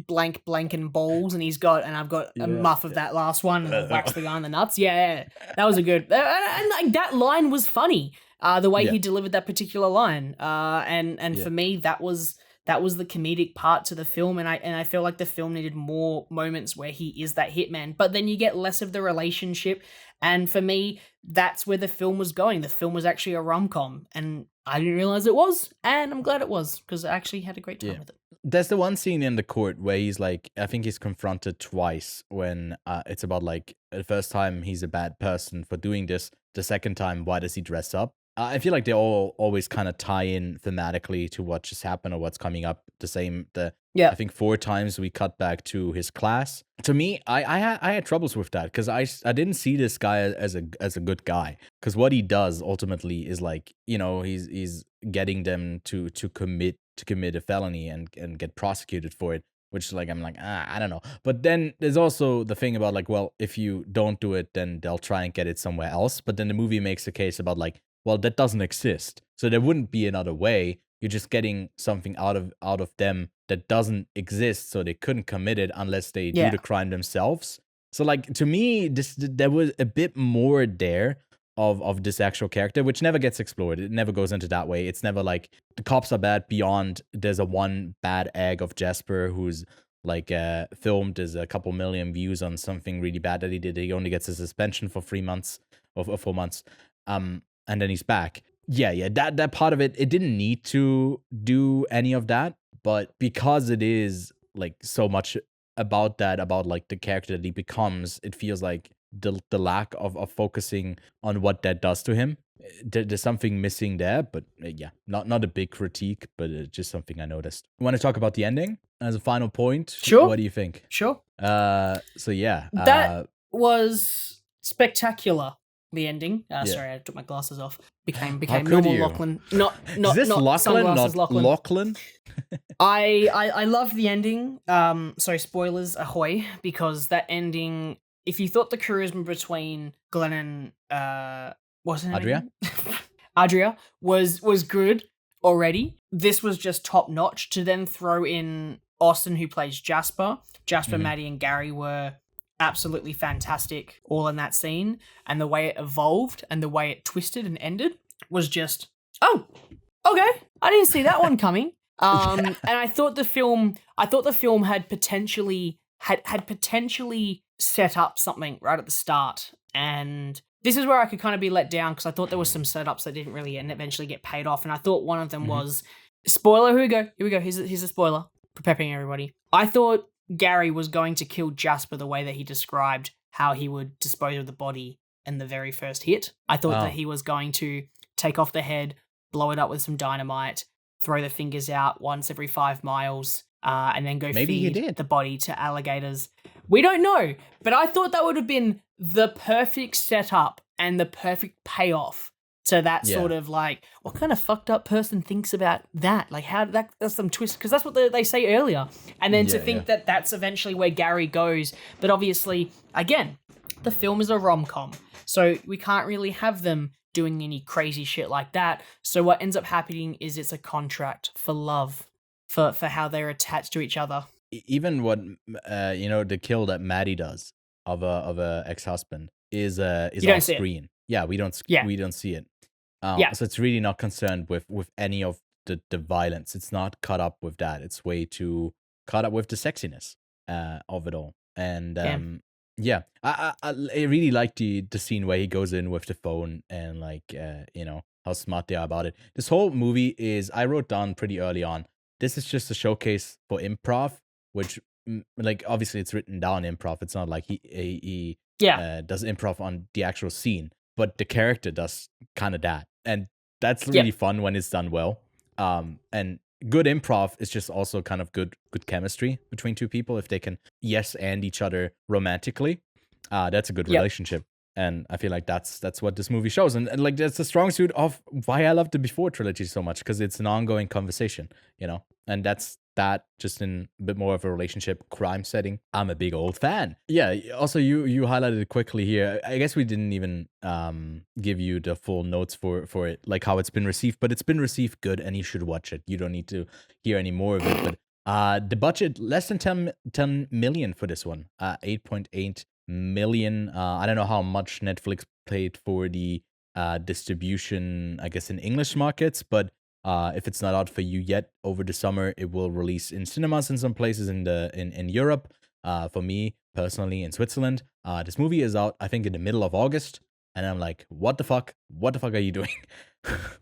blank, and balls, and I've got a muff of that last one, and whacks the guy in the nuts. Yeah, that was a good, and like that line was funny. The way he delivered that particular line, and for me, that was the comedic part to the film, and I feel like the film needed more moments where he is that hitman, but then you get less of the relationship, and for me, that's where the film was going. The film was actually a rom-com, and I didn't realize it was, and I'm glad it was, because I actually had a great time with it. There's the one scene in the court where he's like, I think he's confronted twice when it's about like the first time he's a bad person for doing this, the second time, why does he dress up? I feel like they all always kind of tie in thematically to what just happened or what's coming up. I think 4 times we cut back to his class. To me, I had troubles with that because I didn't see this guy as a good guy, because what he does ultimately is like, you know, he's getting them to commit a felony and get prosecuted for it, which like I'm like, I don't know. But then there's also the thing about like, well, if you don't do it, then they'll try and get it somewhere else. But then the movie makes a case about like, well, that doesn't exist, so there wouldn't be another way. You're just getting something out of them that doesn't exist, so they couldn't commit it unless they do the crime themselves. So like, to me, there was a bit more there of this actual character, which never gets explored. It never goes into that way. It's never like the cops are bad beyond there's a one bad egg of Jasper who's like filmed as a couple million views on something really bad that he did. He only gets a suspension for 3 months or 4 months. And then he's back. Yeah, that part of it didn't need to do any of that, but because it is like so much about like the character that he becomes, it feels like the lack of focusing on what that does to him. There's something missing there, but not a big critique, but just something I noticed. You want to talk about the ending as a final point? Sure. What do you think? Sure. That was spectacular. The ending. Sorry, I took my glasses off. Became normal Lachlan. Not is this Lachlan, not Lachlan? I love the ending. Sorry, spoilers ahoy, because that ending. If you thought the charisma between Glen and what's her name? Adria was good already. This was just top notch. To then throw in Austin, who plays Jasper, Maddie, and Gary were absolutely fantastic all in that scene, and the way it evolved and the way it twisted and ended was just, oh, okay, I didn't see that one coming. And I thought the film had potentially set up something right at the start, and this is where I could kind of be let down because I thought there was some setups that didn't really eventually get paid off. And I thought one of them was, spoiler, here we go. Here's a spoiler. Prepping everybody. I thought Gary was going to kill Jasper the way that he described how he would dispose of the body in the very first hit. I thought that he was going to take off the head, blow it up with some dynamite, throw the fingers out once every 5 miles, and then go feed the body to alligators. We don't know, but I thought that would have been the perfect setup and the perfect payoff to that sort of like, what kind of fucked up person thinks about that? Like, how that's some twist, because that's what they say earlier. And then to think that that's eventually where Gary goes. But obviously, again, the film is a rom-com, so we can't really have them doing any crazy shit like that. So what ends up happening is it's a contract for love, for how they're attached to each other. Even what the kill that Maddie does of a ex-husband is on screen. Yeah, we don't see it. So it's really not concerned with any of the violence. It's not caught up with that. It's way too caught up with the sexiness of it all. And I really like the scene where he goes in with the phone and like how smart they are about it. This whole movie is, I wrote down pretty early on, this is just a showcase for improv, which like obviously it's written down improv. It's not like he does improv on the actual scene, but the character does kind of that. And that's really fun when it's done well. And good improv is just also kind of good chemistry between two people. If they can yes and each other romantically, that's a good relationship. And I feel like that's what this movie shows. And like that's a strong suit of why I love the Before trilogy so much, because it's an ongoing conversation, and that's that just in a bit more of a relationship crime setting. I'm a big old fan. Yeah. Also, you highlighted it quickly here. I guess we didn't even give you the full notes for it, like how it's been received, but it's been received good, and you should watch it. You don't need to hear any more of it. But the budget less than 10 million for this one. 8.8 million. I don't know how much Netflix paid for the distribution, I guess, in English markets, but if it's not out for you yet over the summer, it will release in cinemas in some places in Europe. For me personally, in Switzerland, this movie is out, I think, in the middle of August, and I'm like, what the fuck? What the fuck are you doing?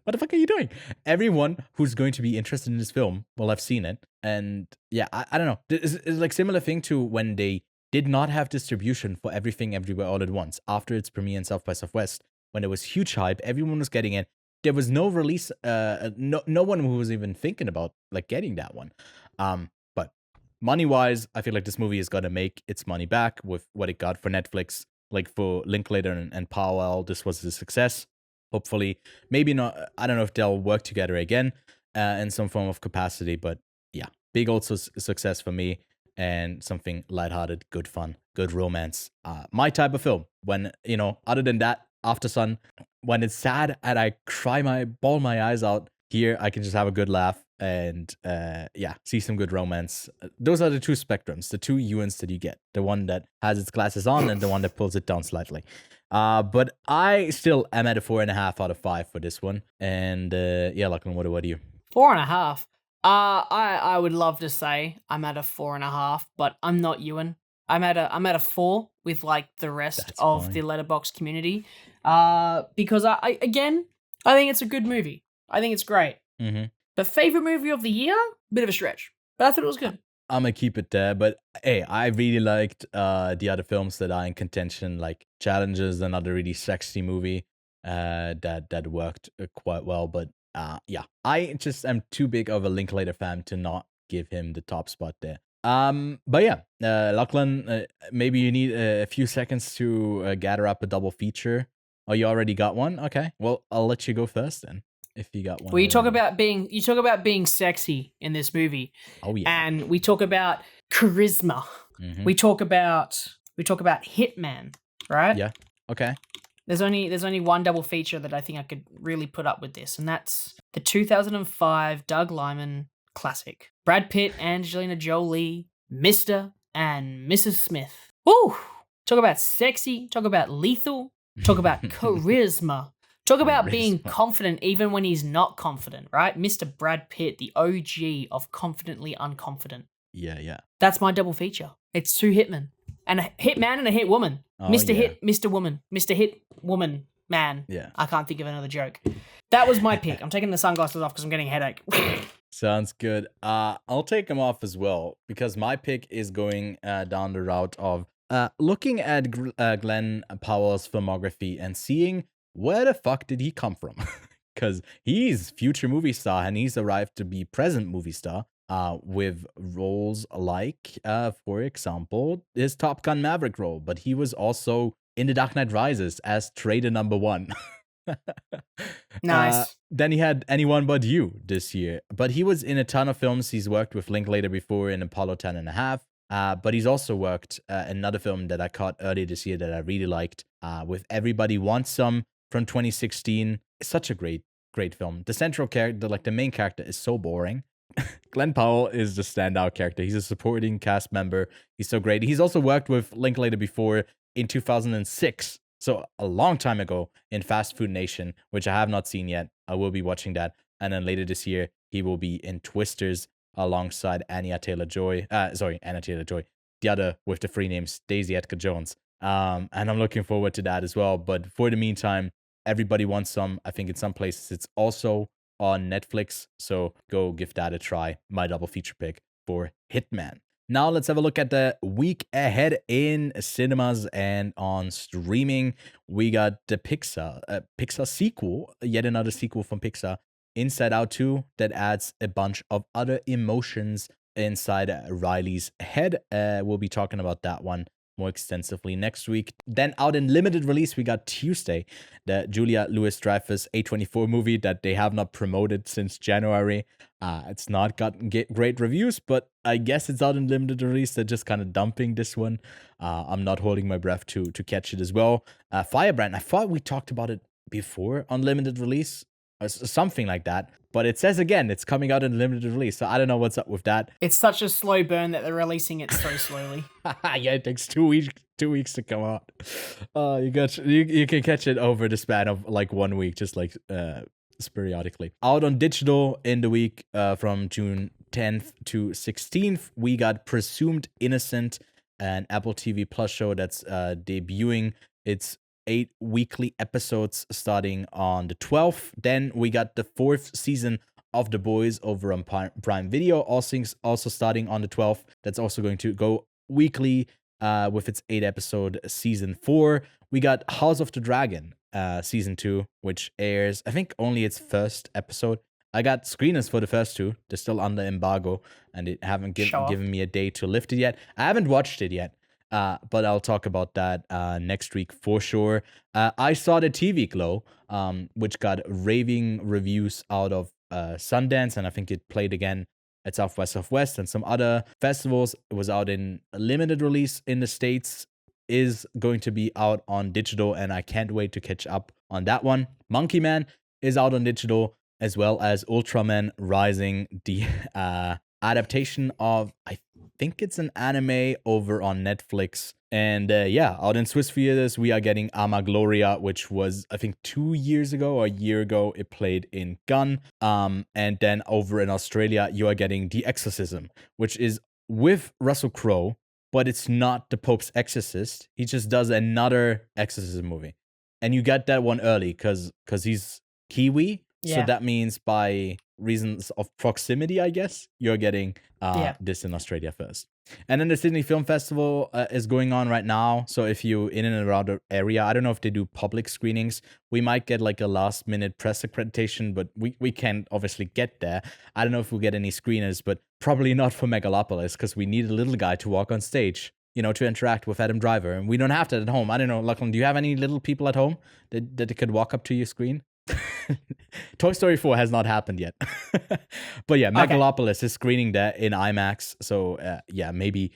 What the fuck are you doing? Everyone who's going to be interested in this film will have seen it, and yeah, I don't know. It's like similar thing to when they did not have distribution for Everything Everywhere All at Once after its premiere in South by Southwest, when there was huge hype, everyone was getting it. There was no release, no one who was even thinking about like getting that one. But money-wise, I feel like this movie is gonna make its money back with what it got for Netflix. Like for Linklater and Powell, this was a success. Hopefully, maybe not. I don't know if they'll work together again in some form of capacity. But yeah, big also success for me, and something lighthearted, good fun, good romance. My type of film. When other than that, After Sun, when it's sad and I bawl my eyes out, here I can just have a good laugh and see some good romance. Those are the two spectrums, the two Ewans that you get. The one that has its glasses on and the one that pulls it down slightly. But I still am at a 4.5 out of 5 for this one. And Lachlan, what about you? 4.5. I would love to say I'm at a 4.5, but I'm not Ewan. I'm at a 4 with like the rest of the Letterboxd community. Because I think it's a good movie. I think it's great. Mm-hmm. But favorite movie of the year? Bit of a stretch, but I thought it was good. I'm gonna keep it there, but hey, I really liked the other films that are in contention, like Challenges, another really sexy movie that worked quite well. But I just am too big of a Linklater fan to not give him the top spot there. But yeah, Lachlan, maybe you need a few seconds to gather up a double feature. Oh, you already got one? Okay. Well, I'll let you go first then, if you got one. Well, you talk about being sexy in this movie. Oh yeah. And we talk about charisma. Mm-hmm. We talk about Hitman, right? Yeah. Okay. There's only one double feature that I think I could really put up with this, and that's the 2005 Doug Liman classic. Brad Pitt, Angelina Jolie, Mr. and Mrs. Smith. Woo! Talk about sexy, talk about lethal, talk about charisma. Talk about being confident even when he's not confident, right? Mr. Brad Pitt, the OG of confidently unconfident. Yeah. That's my double feature. It's two Hitmen. and a hit man and a hit woman. Mr. Hit, Mr. Woman, Mr. Hit Woman Man. Yeah. I can't think of another joke. That was my pick. I'm taking the sunglasses off because I'm getting a headache. Sounds good. I'll take them off as well because my pick is going down the route of looking at Glen Powell's filmography and seeing where the fuck did he come from? Because he's future movie star and he's arrived to be present movie star with roles like, for example, his Top Gun Maverick role. But he was also in The Dark Knight Rises as Trader Number One. Nice. Then he had Anyone But You this year. But he was in a ton of films. He's worked with Linklater before in Apollo 10.5. But he's also worked another film that I caught earlier this year that I really liked with Everybody Wants Some from 2016. It's such a great film. The central character, like the main character, is so boring. Glen Powell is the standout character. He's a supporting cast member. He's so great. He's also worked with Linklater before in 2006. So a long time ago in Fast Food Nation, which I have not seen yet. I will be watching that. And then later this year, he will be in Twisters alongside Anya Taylor-Joy. The other with the free names, Daisy Edgar-Jones. And I'm looking forward to that as well. But for the meantime, Everybody Wants Some. I think in some places it's also on Netflix. So go give that a try. My double feature pick for Hitman. Now let's have a look at the week ahead in cinemas and on streaming. We got the Pixar sequel, yet another sequel from Pixar, Inside Out 2, that adds a bunch of other emotions inside Riley's head. We'll be talking about that one more extensively next week. Then out in limited release, we got Tuesday, the Julia Louis-Dreyfus A24 movie that they have not promoted since January. It's not gotten great reviews, but I guess it's out in limited release. They're just kind of dumping this one. I'm not holding my breath to catch it as well. Firebrand, I thought we talked about it before on limited release, or something like that. But it says again, it's coming out in limited release. So I don't know what's up with that. It's such a slow burn that they're releasing it so slowly. Yeah, it takes 2 weeks to come out. You can catch it over the span of like 1 week, just like periodically. Out on digital in the week from June 10th to 16th, we got Presumed Innocent, an Apple TV Plus show that's debuting. It's 8 weekly episodes starting on the 12th. Then we got the 4th season of The Boys over on Prime Video, also starting on the 12th. That's also going to go weekly with its 8-episode season 4. We got House of the Dragon season 2, which airs, I think, only its first episode. I got screeners for the first 2. They're still under embargo, and they haven't given me a day to lift it yet. I haven't watched it yet. But I'll talk about that next week for sure. I saw the TV Glow, which got raving reviews out of Sundance, and I think it played again at South by Southwest and some other festivals. It was out in a limited release in the States, is going to be out on digital, and I can't wait to catch up on that one. Monkey Man is out on digital, as well as Ultraman Rising, the adaptation of, I think it's an anime over on Netflix. And out in Swiss theaters, we are getting Ama Gloria, which was, I think, 2 years ago or a year ago, it played in Gun. And then over in Australia, you are getting The Exorcism, which is with Russell Crowe, but it's not the Pope's Exorcist. He just does another exorcism movie. And you get that one early because he's Kiwi. Yeah. So that means by reasons of proximity, I guess, you're getting this in Australia first. And then the Sydney Film Festival is going on right now. So if you're in and around the area, I don't know if they do public screenings. We might get like a last minute press accreditation, but we can't obviously get there. I don't know if we'll get any screeners, but probably not for Megalopolis because we need a little guy to walk on stage, to interact with Adam Driver. And we don't have that at home. I don't know, Lachlan, do you have any little people at home that could walk up to your screen? Toy Story 4 has not happened yet. But yeah, Megalopolis is screening that in IMAX. So maybe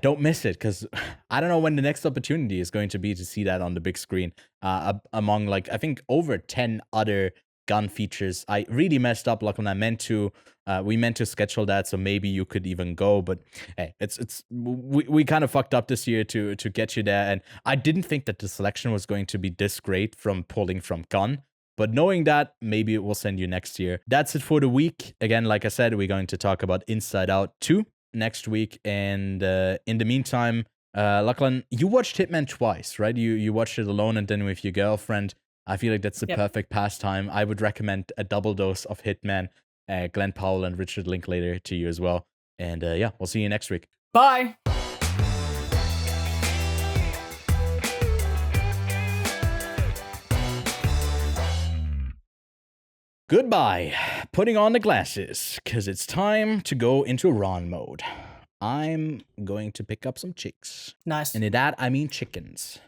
don't miss it, because I don't know when the next opportunity is going to be to see that on the big screen among I think over 10 other gun features. I really messed up like when we meant to schedule that, so maybe you could even go, but hey, we kind of fucked up this year to get you there, and I didn't think that the selection was going to be this great from pulling from Gun. But knowing that, maybe it will send you next year. That's it for the week. Again, like I said, we're going to talk about Inside Out 2 next week. And in the meantime, Lachlan, you watched Hitman twice, right? You watched it alone and then with your girlfriend. I feel like that's the perfect pastime. I would recommend a double dose of Hitman, Glen Powell and Richard Linklater to you as well. And yeah, we'll see you next week. Bye. Goodbye. Putting on the glasses, because it's time to go into Ron mode. I'm going to pick up some chicks. Nice. And in that, I mean chickens.